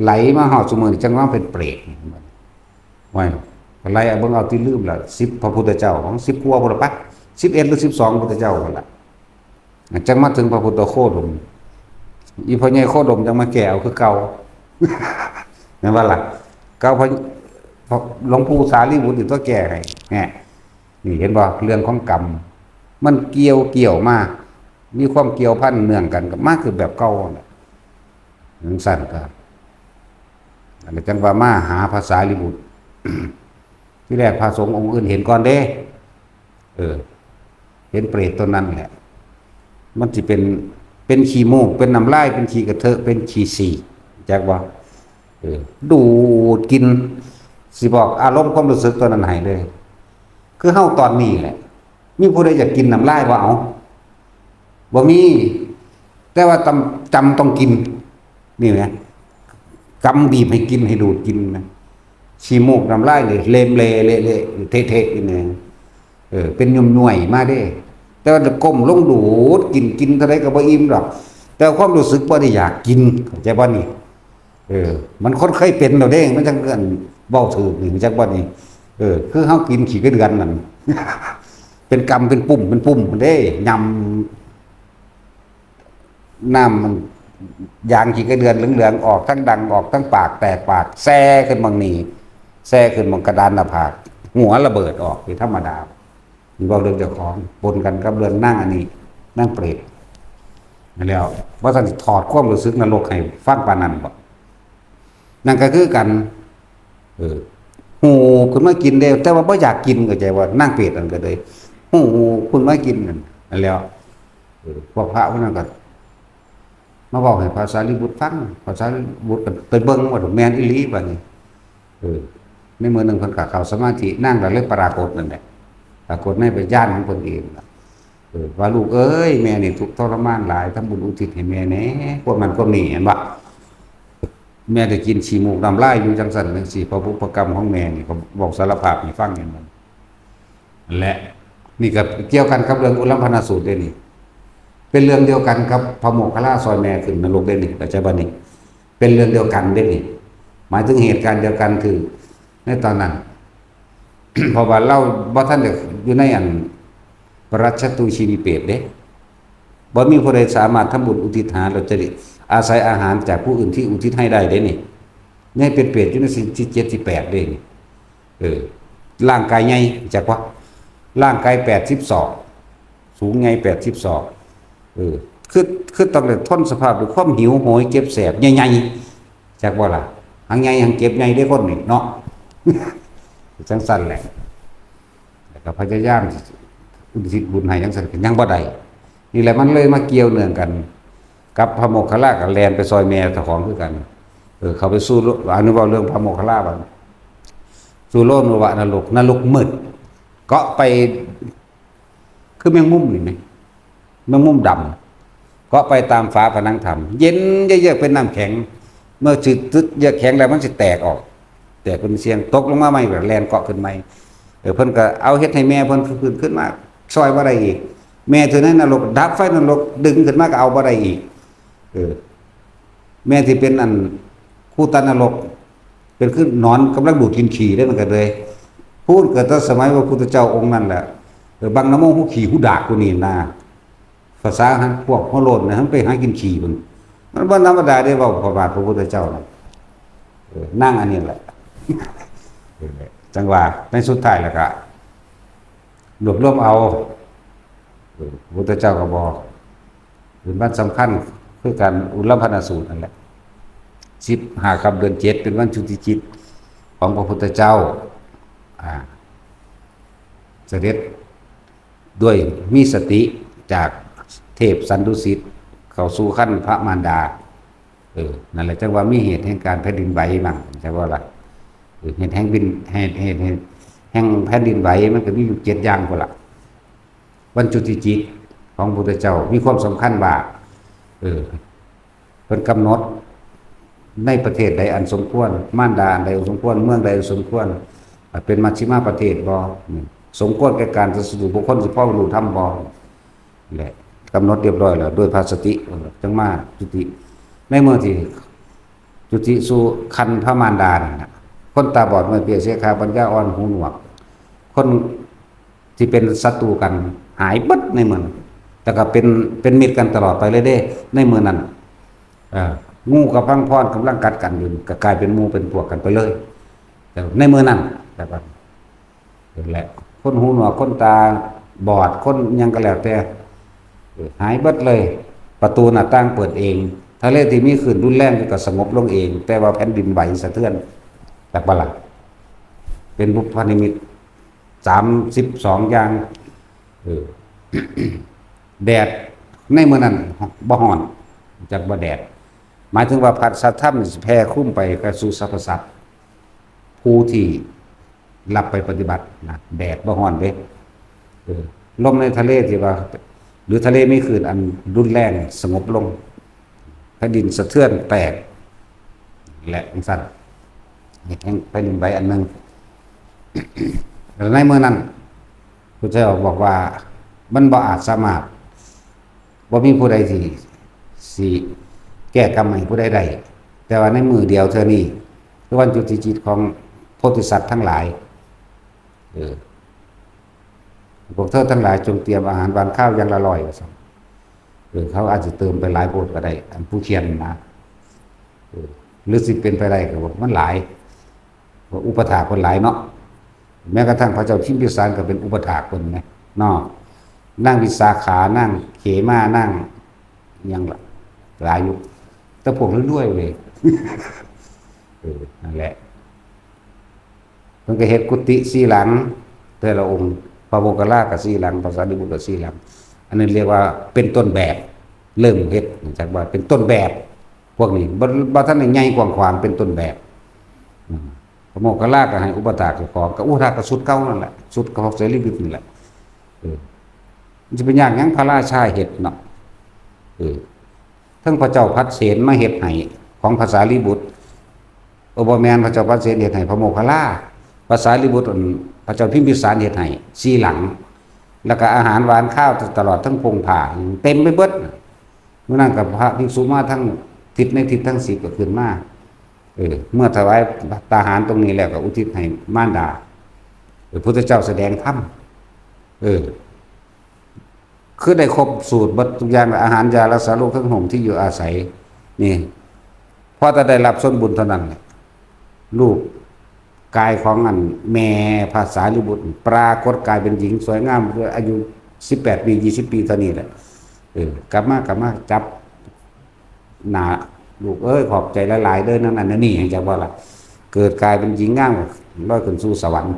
ไหลมาหอดสมือจังว่าเป็นเปรตไว้ไหลเบิ่งเอาที่ลืมละ10พระพุทธเจ้าของ10กว่าพุ่นละปะ11หรือ12พุทธเจ้าพุ่นละจังมาถึงพระพุทธโคดมอีพ่อใหญ่โคดมจังมาแก่เอาคือเก่าแม่นว่าล่ะเก่าพอหลวงปู่สารีบุตรตัวแก่ให้นี่เห็นบ่เรื่องของกรรมมันเกี่ยวมามีความเกี่ยวพันเนื่องกันกับมากคือแบบเก่าน่ะสั่นก็อะไรจังว่ามาหาภาษาลิบุตร ที่แรกพระสงฆ์องค์อื่นเห็นก่อนเด้เห็นเปรตตัวนั้นแหละมันสิเป็นขี้มูกเป็นน้ำลายเป็นขี้กระเทอะเป็นขี้สีจักว่าดูดกินสิบอกอารมณ์ความรู้สึกตัวนั้นให้เลยคือเฮาตอนนี้แหละมีผู้ใดอยากกินน้ำลายบ่เอาบ่มีแต่ว่าจำต้องกินนี่แหละกำบีบให้กินให้ดูดกินนะชีมูกน้ำลายเลยเลมเละเทะๆนี่เป็นย่วยๆมาเด้แต่ว่าก้มลงดูดกินเท่าใดก็บ่อิ่มดอกแต่ความรู้สึกบ่ได้อยากกินเข้าใจบ่นี่มันคนเคยเป็นแล้วเด้มันจังเอิ้นเว้าถูกนี่จักบ่นี่คือเฮากินขี้กระเดือนนั่น เป็นกำเป็นปุ่มมันเด้ยำน้ำมันยางขี้กระเดือนเหลืองๆออกทั้งดังออกทั้งปากแตกปากแซ่ขึ้นบางนี่แซ่ขึ้นบางกระดานหน้าผากหัวระเบิดออกเป็นธรรมดานี่บอกเรื่องเจ้าของปนกันกับเรื่องนั่งอันนี้นั่งเปรตแล้วว่าท่านถอดความรู้สึกนรกให้ฟังปานนั้นบ่นั่นก็คือกันหูคุณมากินเด้แต่ว่าบ่อยากกินก็ใจว่านั่งเปรตนั่นก็เลยหูคุณมากินนั่นแล้วพวกพระพวกนั้นก็มาบอกให้ภาษาลิบุตรฟังภาษาลิบุตรไปเบิ่งว่าแม่นอีหลีบัดนี้ในมื้อนึงเพิ่นก็เข้าสมาธินั่งแล้วเลยปรากฏนั่นแหละปรากฏในปัญญาของเพิ่นเองว่าลูกเอ้ยแม่นี่ทุกข์ทรมานหลายทำบุญอุทิศให้แม่แหน่พวกมันก็นี่เห็นบ่แม่ได้กินฉี่มูกน้ำลายอยู่จังซั่นจังซี่พระบุพกรรมของแม่นี่ก็บอกสารภาพให้ฟังอย่างนั้นและนี่ก็เกี่ยวกันกับเรื่องอุลัมพนสูตรเด้นี่เป็นเรื่องเดียวกันกับพระโมคคัลลาซอยแม่ขึ้นนรกเด้นี่เข้าใจบ่นี่เป็นเรื่องเดียวกันเด้นี่หมายถึงเหตุการณ์เดียวกันคือในตอนนั้น เพราะว่าเราบ่ทันได้อยู่ในอันปรัชตุชีวิเปตเด้บ่มีผู้ใดสามารถทำบุญอุทิศหาเราจะได้อาศัยอาหารจากผู้อื่นที่อุทิศให้ได้เด้นี่นี่เป็นเปรตอยู่ในสิ่งที่7ที่8เด้นี่ร่างกายใหญ่จักว่าร่างกาย80 สูงใหญ่80คือต้องได้ทนสภาพด้วยความหิวโหยเจ็บแสบใหญ่ๆจักว่าล่ะหังใหญ่หังเจ็บใหญ่ได้คนนี่เนาะ จังซั่นแหละแล้วก็พยายามอุทิศบุญให้จังซั่นก็ยังบ่ได้นี่แหละมันเลยมาเกี่ยวเนื่องกันกับพระโมคคัลลากับแลนไปซอยแม่เจ้าของคือกันเขาไปสู้อนุเว้าเรื่องพระโมคคัลลาบัดสู้โลกนวะนรกมืดเกาะไปคือแมงมุมนี่มั้ยแมงมุมดำเกาะไปตามฝาผนังถ้ำเย็นเยือกๆเป็นน้ำแข็งเมื่อสึกเยือกแข็งแล้วมันสิแตกออก แต่เพิ่นเสียงตกลงมาใหม่ก็แล่นเกาะขึ้นใหม่เพิ่นก็เอาเฮ็ดให้แม่เพิ่นขึ้นมาซอยบ่ได้อีกแม่เท่านั้นนรกดับไฟนรกดึงขึ้นมาก็เอาบ่ได้อีกแม่ที่เป็นอันคู่ตันนรกเป็นขึ้นนอนกำลังดูดกินขี้ได้เหมือนกันเลยพูดเกิดตั้งสมัยพระพุทธเจ้าองค์นั้นแหละบางน้ำมูกหูขี่หูดากกูนี่นะภาษาฮันพวกหัวโลนนะฮันไปหากินขี่มันบ่ธรรมดาได้เว้าประวัติพระพุทธเจ้านะนั่งอันนี้แหละจังหวะในสุดท้ายแล้วก็รวบรวมเอาพระพุทธเจ้าก็บอกเป็นวันสำคัญคือการอุลภนสูตรนั่นแหละ15 ค่ำเดือน 7เป็นวันชุติจิตของพระพุทธเจ้าเสด็จด้วยมีสติจากเทพสันดุสิตเข้าสู่ขั้นพระมารดานั่นแหละจังว่ามีเหตุแห่งการแผ่นดินไหวบ้างใช่ว่าล่ะเหตุแห่งแห่งแผ่นดินไหวมันก็มีอยู่7อย่างพุ่นล่ะวันจุติจิตของพระพุทธเจ้ามีความสำคัญว่าเพิ่นกำหนดในประเทศใดอันสมควรมารดาใดสมควรเมืองใดสมควรเป็นมัชฌิมาประเทศบ่สมควรแก่การจะสู่บุคคลสิพ่อบรรลุธรรมบ่แหละกำหนดเรียบร้อยแล้วด้วยภาสติจังมาจุติในเมื่อที่จุติสู่คันพระมารดาน่ะคนตาบอดมือเปียเสียขาปัญญาอ่อนหูหนวกคนที่เป็นศัตรูกันหายเบิดในเมืองแต่ก็เป็นมิตรกันตลอดไปเลยเด้ในเมืองนั้นงูกับพังพรกำลังกัดกันอยู่ก็กลายเป็นหมู่เป็นพวกกันไปเลยแต่ในเมืองนั้นแบบนั้นนั่นแหละคนหูหนวกคนตาบอดคนยังก็แล้วแต่หายเบิดเลยประตูหน้าต่างเปิดเองทะเลที่มีคลื่นรุนแรงก็สงบลงเองแต่ว่าแผ่นดินไหวสะเทือนแต่บ่ล่ะเป็นบุพนิมิต32อย่างแดดในเมื่อนั้นบ่ฮ้อนจากบ่แดดหมายถึงว่าพัดสัทธรรมแผ่คุ้มไปกระสู่สรรพสัตว์ผู้ที่รับไปปฏิบัตินะแดดบ่ฮ้อนเด้ลมในทะเลที่ว่าหรือทะเลมีคลื่นอันรุนแรงสงบลงแผ่นดินสะเทือนแตกและจังซั่นแห่งแผ่นดินไหวอันนึงในเมื่อนั้นพระเจ้าบอกว่ามันบ่อาจสามารถบ่มีผู้ใดที่สิแก้กรรมให้ผู้ใดได้แต่ว่าในมือเดียวเท่านี้คือวันจุติจิตของโพธิสัตว์ทั้งหลายพวกเธอทั้งหลายจงเตรียมอาหารหวานข้าวอย่างละร้อยว่าซั่นเขาอาจจะเติมไปหลายโพดก็ได้อันผู้เขียนนะหรือสิเป็นไปได้ก็บอกมันหลายอุปถากคนหลายเนาะแม้กระทั่งพระเจ้าชิมพิสารก็เป็นอุปถากคนไงเนาะนั่งวิสาขานั่งเขมานั่งยังหลายอยู่แต่พวกเรื่อยๆเลยนั่นแหละมันก็เฮ็ดกุฏิ4 หลังแต่ละองค์พระโมคคัลลาก็4 หลังพระสารีบุตรก็4 หลังอันนั้นเรียกว่าเป็นต้นแบบเริ่มเฮ็ดจากว่าเป็นต้นแบบพวกนี้บ่ทันได้ใหญ่กว้างขวางเป็นต้นแบบพระโมคคัลลาก็ให้อุปถากเจ้าของก็อุปถากก็สุดเก่านั่นแหละสุดของเสรีบุตรนี่แหละมันจะเป็นอย่างหยังพระราชาเฮ็ดเนาะทั้งพระเจ้าพัดเสนมาเฮ็ดให้ของภาษาลีบุตรบ่แม่นพระเจ้าพัดเสนเฮ็ดให้พระโมคคัลลาภาษาลีบุตรพระเจ้าพิมพิสารเฮ็ดให้4 หลังแล้วก็อาหารหวานข้าวตลอดทั้งพงผ้าเต็มไปเบิดเมื่อนั้นกับพระภิกษุมาทั้งทิศในทิศทั้ง10ก็ขึ้นมาเมื่อถวายตาหารตรงนี้แล้วก็อุทิศให้มารดาพระพุทธเจ้าแสดงธรรมคือได้ครบสูตรบัดทุกอย่างอาหารยารักษาโรคทั้งห่มที่อยู่อาศัยนี่พอจะได้รับส่วนบุญเท่านั้นลูกกายของอันแม่ภาษาลิบุตรปรากฏกายเป็นหญิงสวยงามอายุ18 ปี20 ปีเท่านี้แหละกลับมาจับหน้าลูกขอบใจหลายๆเด้อนั่นนี่ให้จักว่าล่ะเกิดกายเป็นหญิงงามลอยขึ้นสู่สวรรค์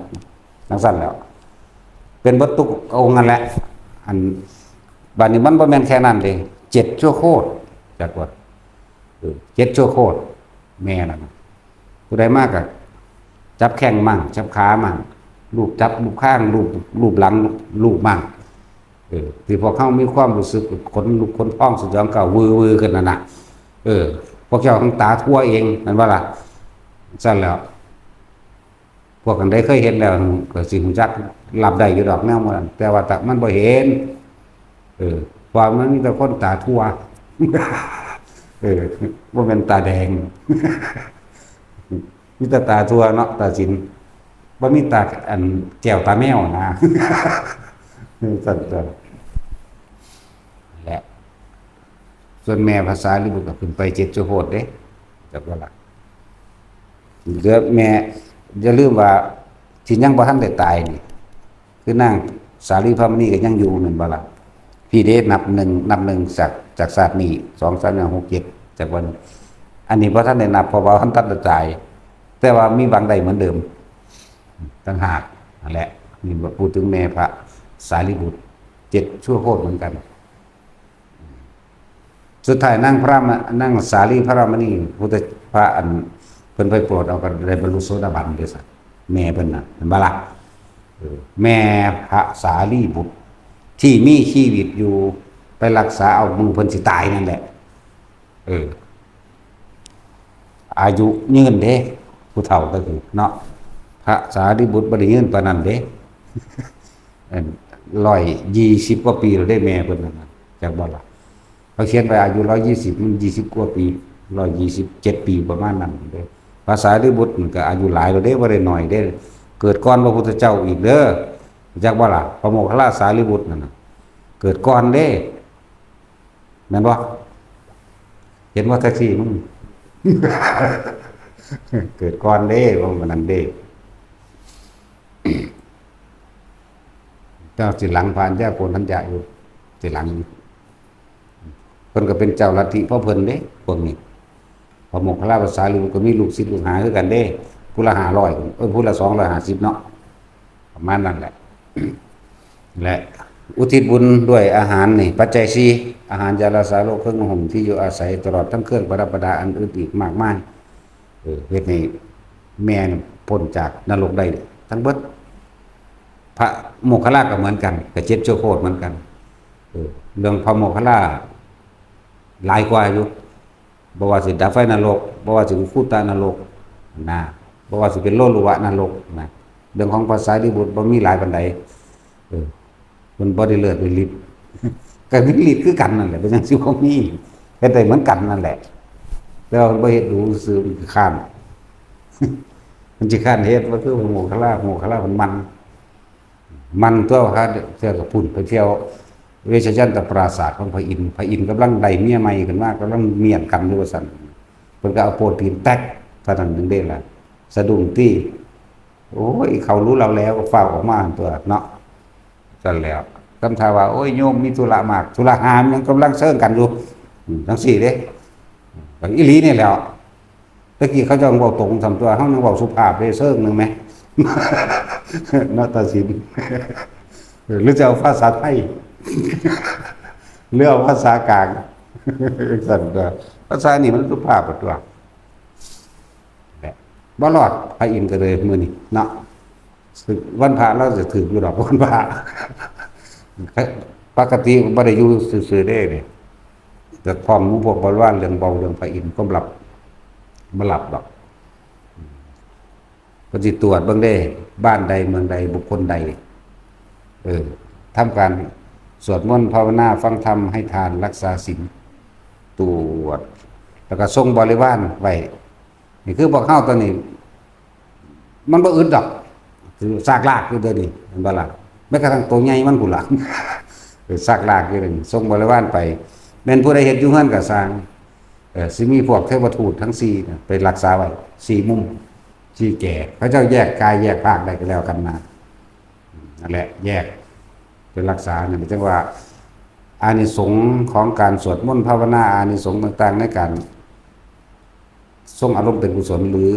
จังซั่นแล้วเป็นเบิดทุกองค์นั่นแหละอันบัดนี้มันบ่แม่นแค่นั้นเด้7 ชั่วโคตรจักว่า7 ชั่วโคตรแม่นั่นผู้ใดมากก็จับแข้งมั่งจับขามั่งลูบจับลูบข้างลูบหลังลูบมั่งที่พวกเขามีความรู้สึกขนลุกขนพองสยองเก่าวือขึ้นนั่นน่ะพวกเจ้าทั้งตาทั่วเองนั่นว่าล่ะซั่นแล้ว วกกันได้เคยเห็นแล้วก็สิรู้จักรับได้อยู่ดอกแนวมันแต่ว่าแต่มันบ่เห็นเพราะมันมีแต่คนตาทั่วบ่แม่นตาแดงมีแต่ตาทั่วเนาะตาสินบ่มีตาอันแก้วตาแมวนะสั่นแหละส่วนแม่ภาษาลิบุตรก็ขึ้นไปเจ็ดจุโหดเด้จักว่าล่ะเหลือแม่อย่าลืมว่าที่ยังบ่ทันได้ตายนี่คือนั่งสาลีพระมณีก็ยังอยู่นั่นบ่ล่ะพี่เดชนับหนึ่งจากศาสตร์นี้2 3 4 6 7จากวันอันนี้บ่ทันได้นับเพราะว่าท่านตัดตายแต่ว่ามีบางใดเหมือนเดิมต่างหากนั่นแหละนี่พูดถึงแม่พระสารีบุตร7ชั่วโคตรเหมือนกันสุดท้ายนั่งสาลีพระรามณีพุทธพระอันเพิ่นไปโปรดเอาก็ได้บรรลุโสดาบันด้วยซะแม่เพิ่นน่ะเห็นบ่ล่ะแม่พระสารีบุตรที่มีชีวิตอยู่ไปรักษาเอามือเพิ่นสิตายนั่นแหละอายุยืนเด้ผู้เฒ่าก็คือเนาะพระสารีบุตรบ่ได้ยืนปานนั้นเด้120กว่าปีแล้วได้แม่เพิ่นนั่นน่ะจักบ่ล่ะเขาเขียนไว้อายุ120มัน20กว่าปี127ปีประมาณนั้นเด้ภาษารีบุตรมันก็อายุหลายแล้วเด้บ่ได้น้อยเด้เกิดก่อนพระพุทธเจ้าอีกเด้อจักบ่ล่ะพระโมคคัลลาสารีบุตรนั่นน่ะเกิดก่อนเด้แม่นบ่เห็นว่าแท็กซี่มึง เกิดก่อนเด้ว่ามันนั่นเด้เจ้าสิหลังผ่านเจ้าโกนทัญญาอยู่สิหลังเพิ่นก็เป็นเจ้าลัทธิพ่อเพิ่นเด้พวกนี้พระโมคคัลลาภาษาลิบุตรก็มีลูกศิษย์ลูกหาคือกันเด้ผู้ละ500ผู้ละ250เนาะประมาณนั้นแหละ และอุทิศบุญด้วยอาหารนี่ปัจจัย4อาหารยารักษาโรคเครื่องห่มที่อยู่อาศัยตลอดทั้งเครื่องประดับประดาอันอื่นอีกมากมายเฮ็ดให้แม่พ้นจากนรกได้ทั้งเบิดพระโมคคัลลาก็เหมือนกันก็7ชั่วโคตรเหมือนกันเรื่องพระโมคคัลลาหลายกว่าอยู่บ่ว่าสิดับไฟนรกบ่ว่าสิคูตานรกนะบ่ว่าสิเป็นโลลุวะนรกนะเรื่องของภาษาลิบุตรบ่มีหลายปานใดมันบ่ได้เลือดด้วยฤทธิ์ก็มีฤทธิ์คือกันนั่นแหละเป็นจังซี่บ่มีเฮ็ดได้เหมือนกันนั่นแหละแต่ว่าบ่เฮ็ดดูซื่อมันข้านมันสิข้านเฮ็ดว่าคือโมคคัลลามันตัวฮะเที่ยวกับพุ่นไปเที่ยวเวชยันตปราสาทของพระอินทร์กำลังได้เมียใหม่ขึ้นมากำลังเมียนกันอยู่ว่าซั่นเพิ่นก็เอาโปรตีนแตกเท่านั้นนึงได้ล่ะสะดุ้งตี้โอ้ยเขารู้เราแล้วก็ฟ้าวออกมาตัวเนาะซั่นแล้วคำถามว่าโอ้ยโยมมีธุระมากธุระหามยังกำลังเซิ้งกันอยู่จังซี่เด้ก็อีหลีนี่แหล้วตะกี้เขาจะเว้าตรงทำตัวเฮายังเว้าสุภาพได้เซิ้งนึงแหม เนาะตาสินหรือจะเอาภาษาไทยเรื่องภาษากลางสั่นก็ภาษานี่มันสุภาพตัวบ่รอดพระอินทร์ก็เลยมื้อนี้เนาะวันพระเราจะถืออยู่ดอกวันพระปกติบ่ได้อยู่ซื่อๆเด้นี่แต่พร้อมพวกบริวารเรื่องเบาเรื่องพระอินทร์ก็หลับบ่หลับดอกก็สิตรวจเบิ่งได้บ้านใดเมืองใดบุคคลใดทำการสวดมนต์ภาวนาฟังธรรมให้ทานรักษาศีลตรวจแล้วก็ทรงบริวารไว้นี่คือบอกเฮาตัวนี้มันบ่อึดดอกคือซากลากอยู่เด้อนี่เห็นบ่ล่ะแม้กระทั่งตัวใหญ่มันพุ่นล่ะซากลากอยู่นี่ทรงบริวารไปแม่นผู้ใดเฮ็ดอยู่เฮือนก็สร้างสิมีพวกเทวทูตทั้ง4นะไปรักษาไว้4มุมที่แก่พระเจ้าแยกกายแยกภาคได้ก็แล้วกันมานั่นแหละแยกเป็นรักษาเนี่ยจังว่าอานิสงส์ของการสวดมนต์ภาวนาอานิสงส์ต่างๆในการทรงอารมณ์เป็นกุศลหรือ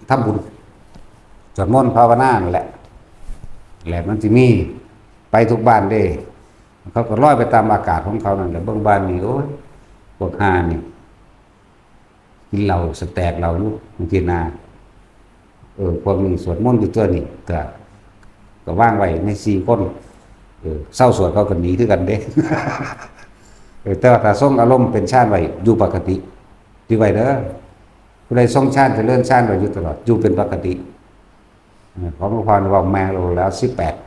ทำบุญสวดมนต์ภาวนานั่นแหละมันสิมีไปทุกบ้านเด้เขาก็ลอยไปตามอากาศของเขานั่นแหละเบิ่งบ้านนี่โอ้ยพวกห่านี่กินเหล้าสแตกเหล้าอยู่บางทีนาพวกนี้สวดมนต์อยู่ตัวนี้ก็ว่างไว้ใน4คนเศร้าสวดเขาก็หนีคือกันเด้ แต่ว่าถ้าทรงอารมณ์เป็นชาติไว้อยู่ปกติอยู่ไว้เด้อผู้ใดทรงชาติจะเลื่อนชาติไว้อยู่ตลอดอยู่เป็นปกติ ของหลวงพ่อนี่ว่าแม่เราแล้ว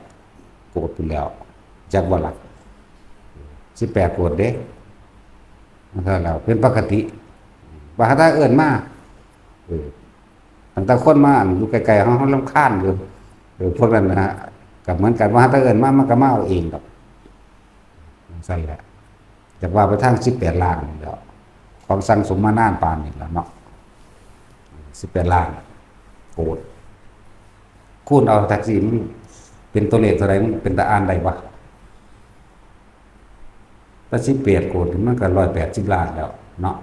18 โกรธไปแล้วจักบ่ล่ะ18 โกรธเด้นั่นแหละเป็นปกติว่าถ้าเอิ้นมาตั้งแต่คนมาอยู่ไกลๆเขารำคาญอยู่พวกนั้นนะฮะกับเหมือนกันว่าถ้าเอิ้นมามันก็มาเอาเองครับใช่แหละจากว่าไปทาง18 ล้านแล้วของสั่งสมมานานปานนี่แล้วเนาะ18 ล้านโกรธคูณเอาแท็กซี่มันเป็นตัวเลขเท่าไหร่มันเป็นตาอ่านได้บ่ถ้า18 โกดมันก็180 ล้านแล้วเนาะ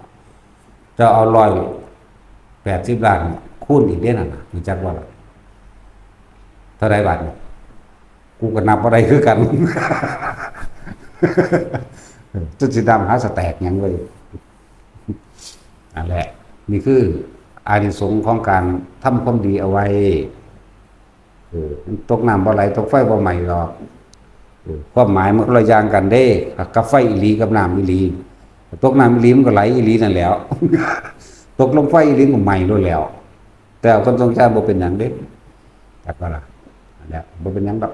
จะเอา180 ล้านคูณอีกเด้นั่นน่ะรู้จักว่าเท่าไหร่บาทกูก็นับบ่ได้คือกันจนสิดำหาสแตกหยังเว้ยนั่นแหละนี่คืออานิสงส์ของการทำความดีเอาไว้ตกน้ำบ่ไหลตกไฟบ่ไหม้หรอกความหมายมันคนละอย่างกันเด้กับไฟอีหลีกับน้ำอีหลีตกน้ำอีหลีมันก็ไหลอีหลีนั่นแหล้วตกลงไฟอีหลีมันไหม้ด้วยแล้วแต่คนสงสารบ่เป็นหยังเด้จักว่าล่ะนั่นแหละบ่เป็นหยังดอก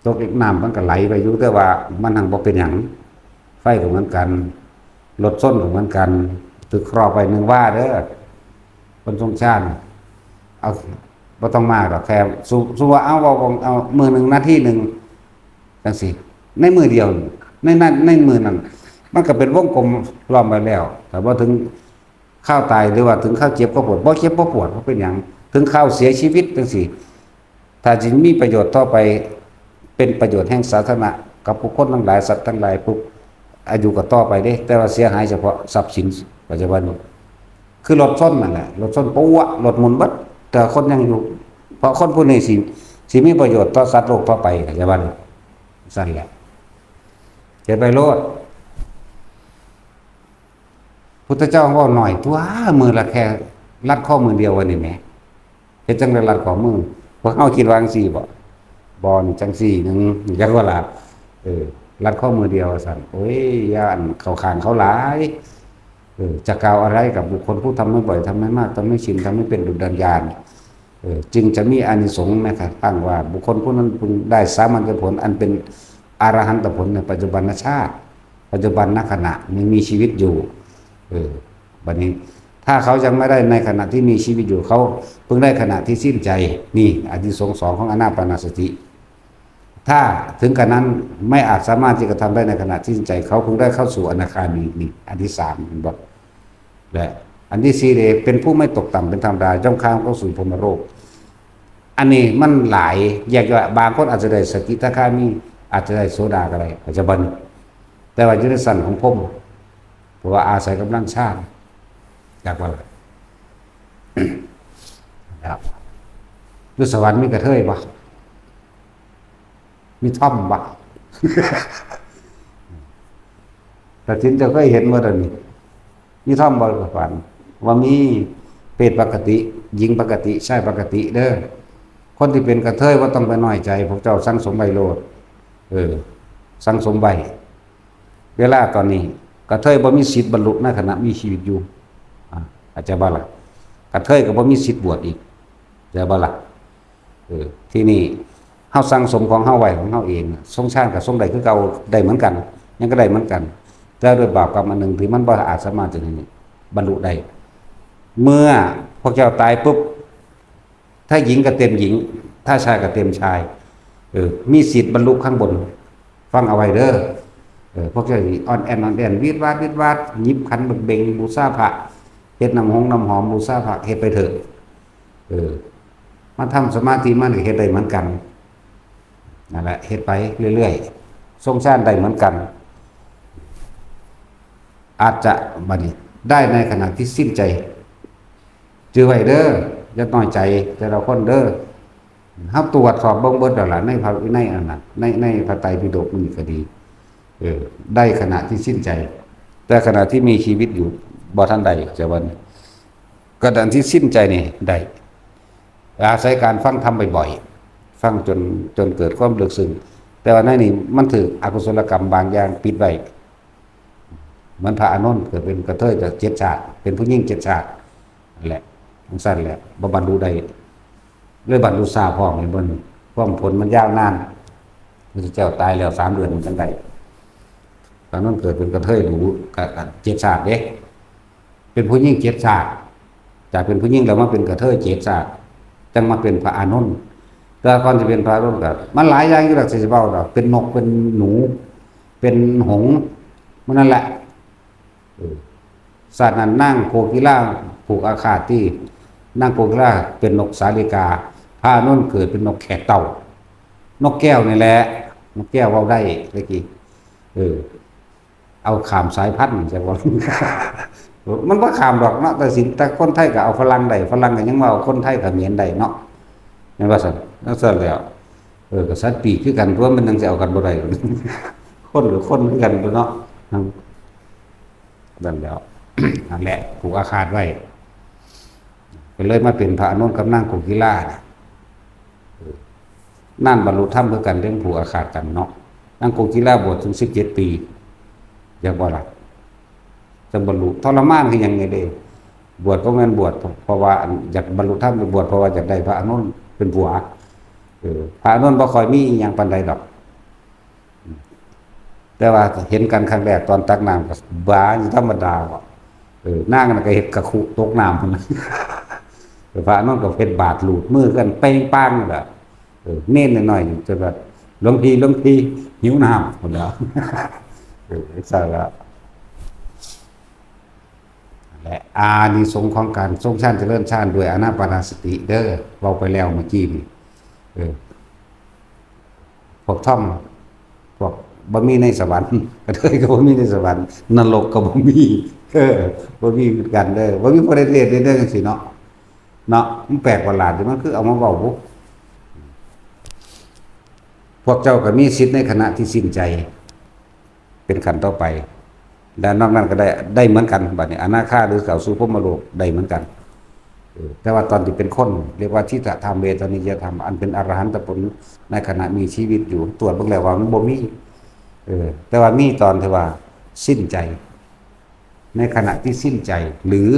ตกน้ำมันก็ไหลไปอยู่แต่ว่ามันหังบ่เป็นหยังไฟก็เหมือนกันรถส้นก็เหมือนกันตึกครอบไปนึงว่าเด้อคนสงสารเอาบ่ต้องมากดอกแค่สู้ว่าเอามือหนึ่งนาทีหนึ่งจังซี่ในมือเดียวในมือนั้นมันก็เป็นวงกลมล้อมไปแล้วแต่ว่าถึงข้าวตายหรือว่าถึงข้าวเจ็บก็ปวดบ่เจ็บบ่ปวดเพราะเป็นหยังถึงข้าวเสียชีวิตจังซี่ถ้าจิมีประโยชน์ต่อไปเป็นประโยชน์แห่งสาธารณะกับผู้คนทั้งหลายสัตว์ทั้งหลายปุ๊บอายุก็ต่อไปเด้แต่ว่าเสียหายเฉพาะทรัพย์สินปัจจุบันคือรถชนนั่นแหละรถชนปุ๊ะรถหมุนบัดแต่คนยังอยู่เพราะคนผู้นี้สิมีประโยชน์ต่อสัตว์โลกต่อไปปัจจุบันสั่นแหละเก็บไปโลดพุทธเจ้าว่าหน่อยตัวมือละแค่ลัดข้อมือเดียววันนี้แหมเฮ็ดจังได๋ลัดข้อมือพวกเฮาคิดว่าจังซี่บ่นี่จังซี่นึงจักว่าล่ะลัดข้อมือเดียวสั่นโอ้ยย่านเข้าข้างเขาหลายจะกล่าวอะไรกับบุคคลผู้ทำไม่บ่อยทำไม่มากทำไม่ชินทำไม่เป็นดุจดัญญาณจึงจะมีอานิสงส์นะครับตั้งว่าบุคคลผู้นั้นพึงได้สามัญผลอันเป็นอรหันตผลในปัจจุบันชาติปัจจุบันณขณะยังมีชีวิตอยู่บัดนี้ถ้าเขายังไม่ได้ในขณะที่มีชีวิตอยู่เขาเพิ่งได้ขณะที่สิ้นใจนี่อานิสงส์2ของอานาปานสติถ้าถึงขณะนั้นไม่อาจสามารถที่จะทำได้ในขณะที่สิ้นใจเขาเพิ่งได้เข้าสู่อนาคามีนี่อันที่3เป็นบอกและอันที่4เลยเป็นผู้ไม่ตกต่ำเป็นธรรมดาย่อมข้ามเข้าสู่พรหมโลกอันนี้มันหลายแยกว่าบางคนอาจจะได้สกิทาคามีอาจจะได้โสดาก็ได้ปัจจุบันแต่ว่ายุทธสันของผมเพราะว่าอาศัยกำลังชาติอยากว่าครับยุทธสวรรค์มีกระเทยปะมีท่อมปะแต่ทินจะเคยเห็นว่าเดี๋ยวนี้มีท่อมบริฝันว่ามีเพศปกติหญิงปกติชายปกติเด้อคนที่เป็นกระเทยว่าต้องไปน้อยใจพวกเจ้าสั่งสมใบโลดสั่งสมใบเวลาตอนนี้กระเทยบ่มีสิทธิ์บรรลุในขณะมีชีวิตอยู่อาจจะบ่ล่ะกระเทยก็บ่มีสิทธิ์บวชอีกจะบ่ล่ะที่นี่เฮาสั่งสมของเฮาไว้ของเฮาเองทรงชาติกับทรงใดคือเก่าได้เหมือนกันยังก็ได้เหมือนกันแต่ด้วยบาปกรรมอันหนึ่งที่มันบ่อาจสามารถจะบรรลุได้เมื่อพวกเจ้าตายปุ๊บถ้าหญิงก็เต็มหญิงถ้าชายก็เต็มชายมีสิทธิ์บรรลุข้างบนฟังเอาไว้เด้อพวกเจ้าอ่อนแอนวิดวาดหยิบขันเบ่งบูชาพระเฮ็ดน้ำหอมบูชาพระเฮ็ดไปเถอะมาทำสมาธิมันก็เฮ็ดได้เหมือนกันนั่นแหละเฮ็ดไปเรื่อยๆทรงชาติได้เหมือนกันอาจจะบัดนี้ได้ในขณะที่สิ้นใจจือไว้เด้ออย่าน้อยใจแต่เราคนเด้อเฮาตรวจสอบเบิ่งเบิดแล้วล่ะในพระวินัยอันนั้นในพระไตรปิฎกนี่ก็ดีได้ขณะที่สิ้นใจแต่ขณะที่มีชีวิตอยู่บ่ทันใดจะวันขณะที่สิ้นใจนี่ได้อาศัยการฟังธรรมบ่อยๆฟังจนเกิดความลึกซึ้งแต่ว่าในนี้มันถืออกุศลกรรมบางอย่างปิดไว้เหมือนพระอานนท์เกิดเป็นกระเทยแต่7 ชาติเป็นผู้หญิง7 ชาตินั่นแหละทั้งสั้นแหละบรรลุได้ เลยบรรลุทราบพร้อมนี่เบิ่นความผลมันยาวนานพระเจ้าตายแล้ว3 เดือนมันจังได๋ตอนนั้นเกิดเป็นกระเทยหนูกับ7 ชาติเด้เป็นผู้หญิง7 ชาติจากเป็นผู้หญิงแล้วมาเป็นกระเทย7 ชาติจังมาเป็นพระอานนท์แต่ก่อนสิเป็นพระอานนท์ก็มันหลายอย่างอยู่ดอกสิเว้าดอกเป็นนกเป็นหนูเป็นหงส์มันนั่นแหละสัตว์นั้นนั่งโคกิลาผูกอาคาตที่นั่งโคกิลาเป็นนกสาลิกาพระอานนท์เกิดเป็นนกแขกเต่านกแก้วนี่แหละนกแก้วเว้าได้เมื่อกี้เอาขามสายพันธุ์ใช่บ่ มันบ่ขามดอกเนาะแต่คนไทยก็เอาฝรั่งได้ฝรั่งก็ยังว่าเอาคนไทยเขมรได้เนาะแม่นว่าซั่นแล้วซั่นแล้วก็สัตว์ปีกคือกันเพราะมันจังสิเอากันบ่ได้ คนหรือคนคือกันเนาะนั่นแล้ว นั่นแหละผูกอาคาตไว้ก็เลยมาเป็นพระอานนท์กับนางโคกิลานั่นบรรลุธรรมคือกันเรื่องผูกอาคาตกันเนาะนางโคกิลาบวชถึง17 ปีอยากบ่ล่ะจังบรรลุทรมานคือหยังไงเด้บวชก็แม่นบวชเพราะว่าอยากบรรลุธรรมบวชเพราะว่าอยากได้พระอานนท์เป็นผัวพระอานนท์บ่ค่อยมีอิหยังปานใดดอกแต่ว่าเห็นกันครั้งแรกตอนตักน้ำก็บ้าอยู่ธรรมดาบ่นางนั่นก็เฮ็ดกะคุตกน้ำพุ่นน่ะ พระอานนท์ก็เฮ็ดบาตรลูดมือกันเป้งปังนั่นล่ะเน้นหน่อยๆจนว่าหลวงพี่หิวน้ำพุ่นแล้ว ซะแล้วและอานิสงส์ของการทรงฌานเจริญฌานด้วยอานาปานสติเด้อเว้าไปแล้วเมื่อกี้นี่พวกท่อมพวกบ่มีในสวรรค์กระเทยก็บ่มีในสวรรค์นรกก็บ่มีบ่มีคือกันเด้อบ่มีประเทศเด้อจังซี่เนาะมันแปลกประหลาดมันคือเอามาเว้าบ่พวกเจ้าก็มีสิทธิ์ในขณะที่สิ้นใจเป็นขั้นต่อไปและนอกนั้นก็ได้เหมือนกันบัดนี้อนาคาหรือเข้าสู่พรหมโลกได้เหมือนกันแต่ว่าตอนที่เป็นคนเรียกว่าทิฏฐธรรมเวทนิยธรรมอันเป็นอรหันตผลในขณะมีชีวิตอยู่ตรวจเบิ่งแล้วว่ามันบ่มีแต่ว่ามีตอนที่ว่าสิ้นใจในขณะที่สิ้นใจหรือ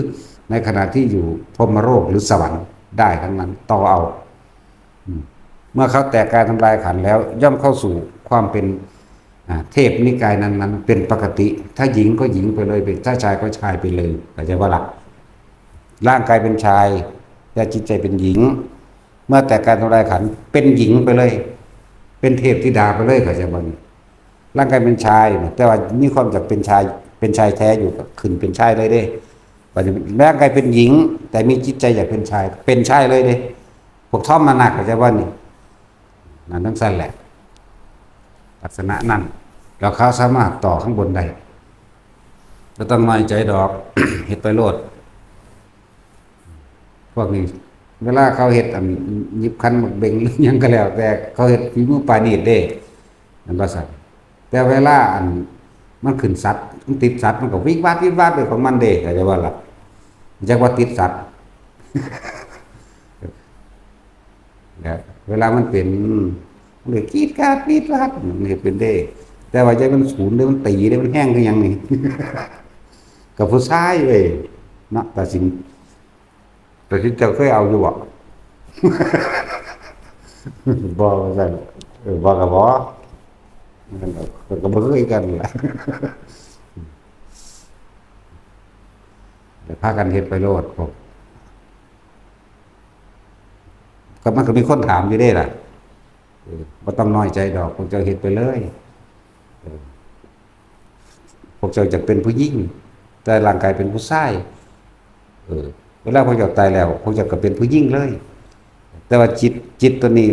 ในขณะที่อยู่พรหมโลกหรือสวรรค์ได้ทั้งนั้นต่อเอาเมื่อเขาแตกกายทำลายขันธ์แล้วย่อมเข้าสู่ความเป็นเทพนิกายนั้นๆเป็นปกติถ้าหญิงก็หญิงไปเลยถ้าชายก็ชายไปเลยเข้าใจว่าล่ะร่างกายเป็นชายแต่จิตใจเป็นหญิงเมื่อแตกกายทำลายขันธ์เป็นหญิงไปเลยเป็นเทพธิดาไปเลยเข้าใจบ่ร่างกายเป็นชายแต่ว่ามีความจะเป็นชายแท้อยู่ขึ้นเป็นชายเลยเด้ร่างกายเป็นหญิงแต่มีจิตใจอยากเป็นชายเลยเด้พวกท่อมมาหนักเข้าใจว่านี่นั่นทั้งสั้นแหละลักษณะนั้นแล้วเขาสามารถต่อข้างบนได้ก็ต้องน้อยใจดอก เฮ็ดไปโลดพวกนี้เวลาเขาเฮ็ดหยิบคันหมกเบ่งหรือหยังก็แล้วแต่เขาเฮ็ดฝีมือปราณีตเด้นั่นว่าซั่นแต่เวลามันขึ้นสัตว์มันติดสัตว์มันก็วิวาทด้วยของมันเด้เข้าใจว่าล่ะจักว่าติดสัตว์ เวลามันเป็นมันเลยกรีดกราดนี่เป็นเด้แต่ว่าใจมันสูญเด้มันตีเด้มันแห้งคือหยังนี่ กับผู้ชายเว้ยเนาะแต่สิเจ้าเคยเอาอยู่บ่ บ่ซั่นบ่ก็บ่มันก็บ่เคยกันแหละ แต่พากันเฮ็ดไปโลดพวกก็มันก็มีคนถามอยู่เด้ล่ะบ่ต้องน้อยใจดอกพวกเจ้าเฮ็ดไปเลยพวกเจ้าจะเป็นผู้หญิงแต่ร่างกายเป็นผู้ชายเวลาพวกเจ้าตายแล้วพวกเจ้าก็เป็นผู้หญิงเลยแต่ว่าจิตตัวนี้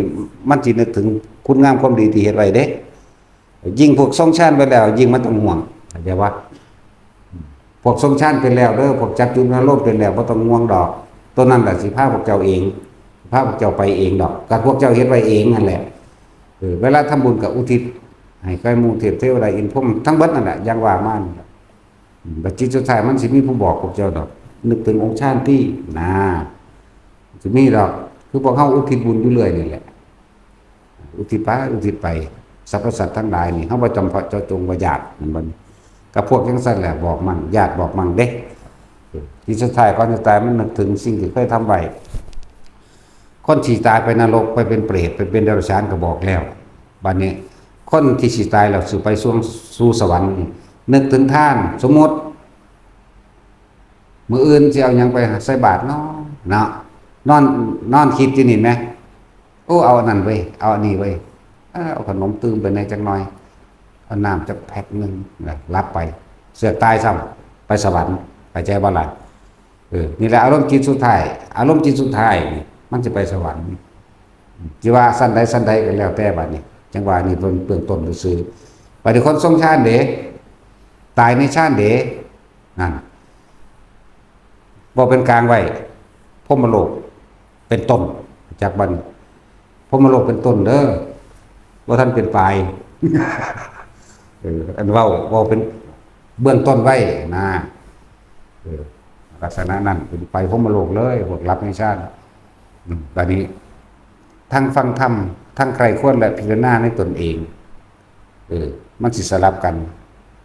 มันสินึกถึงคุณงามความดีที่เฮ็ดไว้เด้ยิ่งพวกทรงฌานไปแล้วยิ่งมันต้องห่วงเข้าใจว่าพวกทรงฌานเป็นแล้วเด้อพวกจักจุลโลกเป็นแล้วบ่ต้องห่วงดอกตัวนั้นแหละสิพาพวกเจ้าเองพาพวกเจ้าไปเองดอกก็พวกเจ้าเฮ็ดไว้เองนั่นแหละเวลาทำบุญก็อุทิศให้ใกล้หมู่เทพเทวดาอินพรหมทั้งเบิดนั่นแหละอย่างว่ามาบัดจิตสุดท้ายมันสิมีผู้บอกพวกเจ้าดอกนึกถึงองค์ฌานที่สิมีดอกคือพวกเฮาอุทิศบุญอยู่เรื่อยนี่แหละอุทิศไปสรรพสัตว์ทั้งหลายนี่เฮาบ่จำเพาะเจาะจงว่าญาติมันกับพวกจังซั่นแหละบอกมั่งญาติบอกมั่งเด้ที่สุดท้ายก่อนจะตายมันนึกถึงสิ่งที่เคยทำไว้ คนที่ตายไปนรกไปเป็นเปรตไปเป็นเดรัจฉานก็บอกแล้วบัดนี้คนที่สิตายแล้วสิไปสู่สวรรค์นี่นึกถึงท่านสมมติมื้ออื่นสิเอาหยังไปใส่บาตรเนาะเนาะนอนคิดอยู่นี่แหมโอ้เอาอันนั้นเว้ยเอาอันนี้เว้ยเอาขนมตื้มไปในจักหน่อยเอาน้ำจักแพ็คนึงรับไปเสือกตายซ้ำไปสวรรค์ไปใจบ่ล่ะนี่แหละอารมณ์จิตสุดท้ายอารมณ์จิตสุดท้ายมันจะไปสวรรค์ที่ว่าสั้นใดสั้นใดก็แล้วแต่บัดนี้จังหวะนี้เบื้องต้นซื่อบัดนี้คนทรงชาติเด้ตายในชาติเด้นั่นบ่เป็นกลางไว้พรหมโลกเป็นต้นจากบัดนี้พรหมโลกเป็นต้นเด้อบ่ท่านเป็นปลายอันเว้าเป็นเบื้องต้นไว้นะลักษณะนั้นเป็นไปพรหมโลกเลยพวกรับในชาติบัดนี้ทั้งฟังธรรมทั้งใครควรและพิจารณาในตนเองมันสิสลับกัน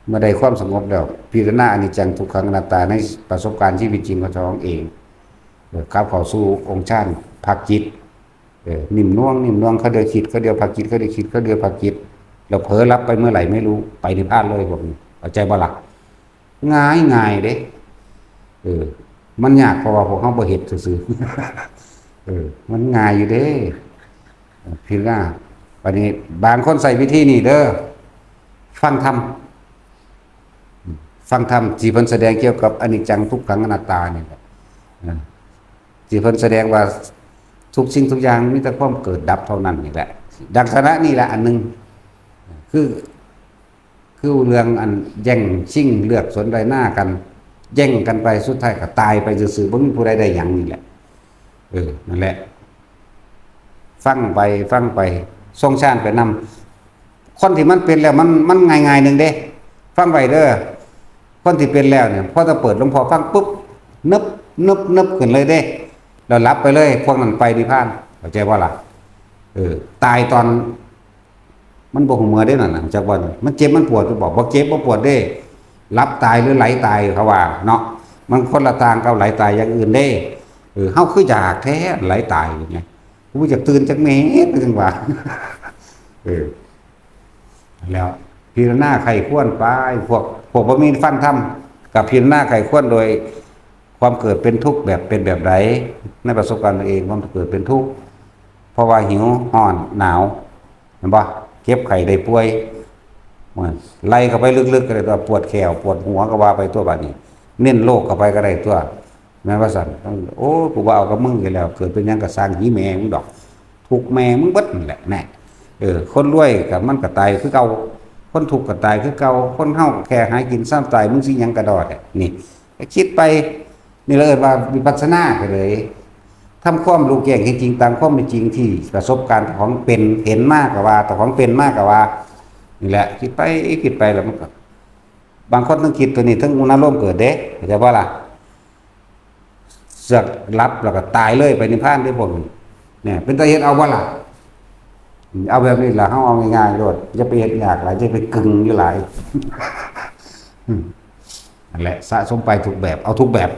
เมื่อใดความสงบแล้วพิจารณาอนิจจังทุกขังอนัตตาในประสบการณ์ชีวิตจริงของตัวเองก้าวเข้าสู่องค์ฌานพักจิตนิ่มน่วงเขาเดียวคิดเขาเดียวพักจิตเขาเดียวคิดเขาเดียวพักจิตเราเผลอรับไปเมื่อไหร่ไม่รู้ไปนิพพานเลยพวกนี้เข้าใจบ่ล่ะง่ายเด้มันยากเพราะว่าพวกเขาบ่เฮ็ดซื่อๆมันง่ายอยู่เด้พี่น้าวันนี้บางคนใส่วิธีนี้เด้อฟังธรรมที่เพิ่นแสดงเกี่ยวกับอนิจจังทุกขังอนัตตานี่แหละที่เพิ่นแสดงว่าทุกสิ่งทุกอย่างมีแต่ความเกิดดับเท่านั้นนี่แหละดังคณะนี่แหละอันนึงคือเรื่องอันแย่งชิงเลือกสนใดหน้ากันแย่งกันไปสุดท้ายก็ตายไปซื่อๆบ่มีผู้ใดได้หยังนี่แหละนั่นแหละฟังไปทรงชาติไปนำคนที่มันเป็นแล้วมันง่ายๆนึงเด้ฟังไปเด้อคนที่เป็นแล้วเนี่ยพอจะเปิดหลวงพ่อฟังปุ๊บนึบขึ้นเลยเด้แล้วรับไปเลยพวกนั้นไปนิพพานเข้าใจบ่ล่ะตายตอนมันบ่ฮู้เมื่อเด้นั่นน่ะจักว่ามันเจ็บมันปวดก็บอกบ่เจ็บบ่ปวดเด้รับตายหรือไหลตายเขาว่าเนาะมันคนละทางกับไหลตายอย่างอื่นเด้เฮาคืออยากแท้ไหลตายไงกูอยากตื่นจักเม็ดจังว่าแล้วพิจารณาไข้ควรไปพวกบ่มีฟันธรรมกับพิจารณาไข้ควรโดยความเกิดเป็นทุกข์แบบเป็นแบบใดในประสบการณ์ตัวเองความเกิดเป็นทุกข์เพราะว่าหิวร้อนหนาวเห็นบ่เก็บไข้ได้ป่วยไล่เข้าไปลึกๆก็ได้ตัวปวดแขวปวดหัวก็ว่าไปตัวบัดนี้เน้นโรคเข้าไปก็ได้ตัวแม่ว่าซั่นโอ้กูว่าเอากับมึงอยู่แล้วเกิดเป็นหยังก็สร้างหีแม่มึงดอกทุกแม่มึงเบิดนั่นแหละแน่คนรวยก็มันก็ตายคือเก่าคนทุกข์ก็ตายคือเก่าคนเฮาแค่หากินซ้ำตายมึงสิหยังกระดอดนี่คิดไปนี่เลยว่าวิปัสสนาไปเลยทำความรู้แจ้งจริงตามความเป็นจริงที่ประสบการณ์ของเป็นเห็นมากกว่าแต่ของเป็นมากกว่านี่แหละคิดไปแล้วมันก็บางคนต้องคิดตัวนี้ทั้งอุณหภูมิเกิดเด้เข้าใจบ่ล่ะเสือกรับแล้วก็ตายเลยไปนิพพานได้พวกนี้เนี่ยเป็นตาเฮ็ดเอาบ่ล่ะเอาแบบนี้ล่ะเฮาเอาง่ายๆโลดอย่าไปเฮ็ดยากหลายจะไปกึ่งอยู่หลายนั่นแหละสะสมไปทุกแบบเอาทุกแบบ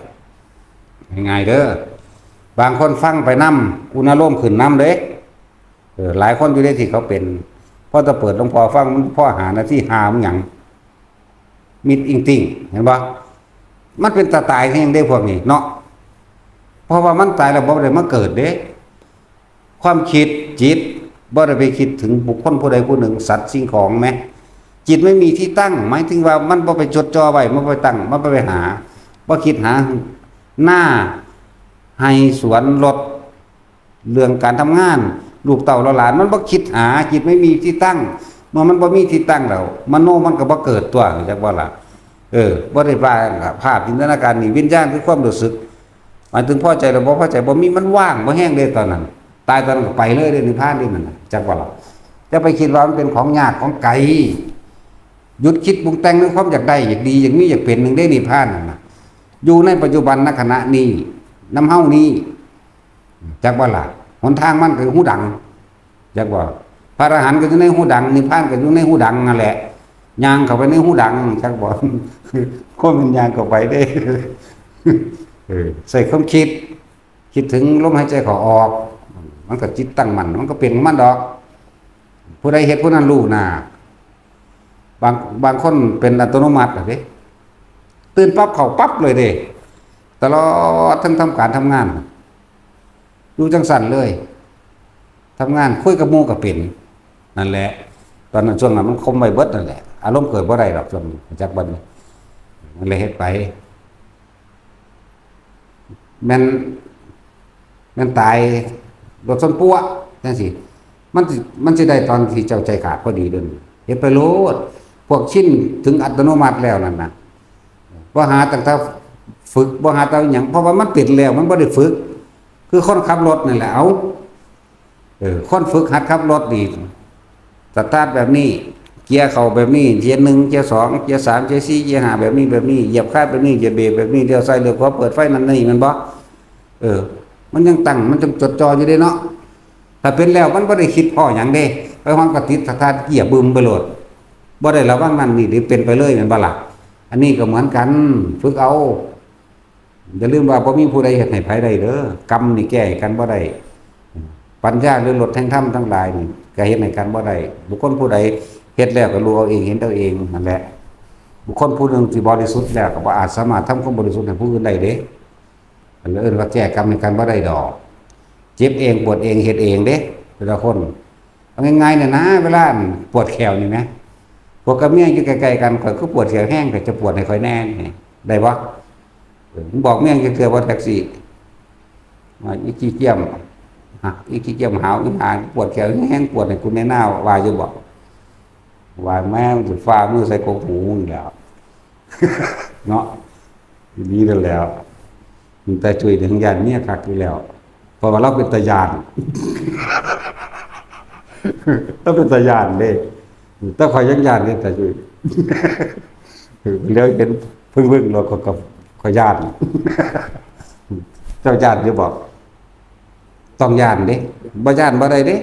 ง่ายๆเด้อบางคนฟังไปนำอุณหภูมิขึ้นนำเด้หลายคนอยู่ได้ที่เขาเป็นพอจะเปิดหลวงพ่อฟังมันพ่อหาหน้าที่หามึงหยังมิดอิงติ่งเห็นบ่มันเป็นตายแห่งได้พวกนี้เนาะเพราะว่ามันตายแล้วบ่ได้มาเกิดเด้ความคิดจิตบ่ได้ไปคิดถึงบุคคลผู้ใดผู้หนึ่งสัตว์สิ่งของแม้จิตไม่มีที่ตั้งหมายถึงว่ามันบ่ไปจดจ่อไว้มันบ่ไปตั้งมันบ่ไปหาบ่คิดหาหน้าให้สวนรถเรื่องการทำงานลูกเต่าหลานมันบ่คิดหาจิตไม่มีที่ตั้งเมื่อมันบ่มีที่ตั้งแล้วมโนมันก็บ่เกิดตัวจักว่าล่ะบ่ได้ภาพจินตนาการนี่วิญญาณคือความรู้สึกหมายถึงพอใจหรือบ่พอใจบ่มีมันว่างบ่แห้งเลยตอนนั้นตายตอนนั้นก็ไปเลยนิพพานนี่นั่นจักว่าล่ะจะไปคิดว่ามันเป็นของยากของไกลหยุดคิดปรุงแต่งในความอยากได้อยากดีอยากมีอยากเป็นนึงได้นิพพานนั่นน่ะอยู่ในปัจจุบันณขณะนี้น้ำเฮานี้จักว่าล่ะหนทางมันคือหูดังจักว่าพระอรหันต์ก็อยู่ในหูดังนิพพานก็อยู่ในหูดังนั่นแหละย่างเข้าไปในหูดังจักบ่ก็มันย่างเข้าไปได้ใส่ความคิดถึงลมหายใจเข้าออก มันก็จิตตั้งมั่นมันก็เป็นของมันดอกผู้ใดเฮ็ดผู้นั้นรู้หน้าบางคนเป็นอัตโนมัติเด้ตื่นปั๊บเข้าปั๊บเลยเด้ตลอดทั้งทำการทำงานอยู่จังสั่นเลยทำงานคุยกับหมู่ก็เป็นนั่นแหละตอนนั้นช่วงนั้นมันคมไปเบิดนั่นแหละอารมณ์เกิดบ่ได้ดอกช่วงจักบัดนี้มันเลยเฮ็ดไปแม่นตายรถชนปัวจังซี่มันสิได้ตอนที่เจ้าใจขาดพอดีเด้อเฮ็ดไปโลดพวกชิ้นถึงอัตโนมัติแล้วนั่นน่ะบ่หาตั้งแต่ฝึกบ่หาแต่หยังเพราะว่ามันเป็นแล้วมันบ่ได้ฝึกคือคนขับรถนั่นแหละเอาคนฝึกหัดขับรถนี่สตาร์ทแบบนี้เกียร์เข้าแบบนี้เกียร์1เกียร์2เกียร์3เกียร์4เกียร์5แบบนี้เหยียบคลัตช์แบบนี้เหยียบเบรกแบบนี้เลี้ยวซ้ายเลี้ยวขวาเปิดไฟนั่นนี่มันบ่มันยังตั้งมันจดจ่ออยู่เด้เนาะถ้าเป็นแล้วมันบ่ได้คิดพ้อหยังเด้ไปฮ้อนก็ติดสตาร์ทเกียร์บึมไปโลดบ่ได้ระวังนั่นนี่หรือเป็นไปเลยแม่นบ่ล่ะอันนี้ก็เหมือนกันฝึกเอาอย่าลืมว่าบ่มีผู้ใดเฮ็ดให้ไผได้เด้อกรรมนี่แก้กันบ่ได้ปัญญาหรือลดแห่งธรรมทั้งหลายนี่ก็เฮ็ดให้กันบ่ได้บุคคลผู้ใดเฮ็ดแล้วก็รู้เอาเองเห็นเอาเองนั่นแหละบุคคลผู้หนึงที่บริสุทธิ์แล้วก็บ่อาจสามารถทำความบริสุทธิ์ให้ผู้อื่นได้เด้อันเอิ้นว่าแก้กรรมให้กันบ่ได้ดอกเจ็บเองปวดเองเฮ็ดเองเด้แต่ละคนเอาง่ายๆน่ะนะเวลาปวดแขวนี่แหมพวกกับเมียอยู่ใกล้ๆกันข่อยก็ปวดแขวแห้งก็จะปวดให้ข่อยแน่นี่ได้บ่บอกเมียจังเทื่อบ่แท็กซี่มาอีขี้เกียมอีขี้เกียมหาวอีหาปวดแขวแห้งปวดให้คุณแน่หน้าว่าอยู่บ่ว่าแม่มันสิฟ้ามือใส่กกหูนี่แล้วเนาะดีนั่นแล้วมีแต่ช่วยถึงญาติเมียคักอยู่แล้วเพราะว่าเราเป็นตาญาณต้องเป็นตาญาณเด้ถ้าข่อยยังญาณนี่แต่ช่วยแล้วเห็นพึ่งๆเราก็ข่อยญาณเจ้าญาณอยู่บ่ต้องญาณเด้บ่ญาณบ่ได้เด้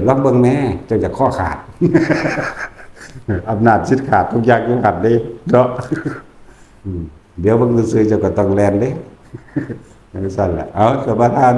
ลองเบิ่งแม่เจ้าจะข้อขาดอำนาจสิทธิ์ขาดทุกอย่างอยู่หัดเด้เนาะเดี๋ยวเบิ่งซื่อๆเจ้าก็ต้องแล่นเด้จังซั่นแหละเอาสมาทาน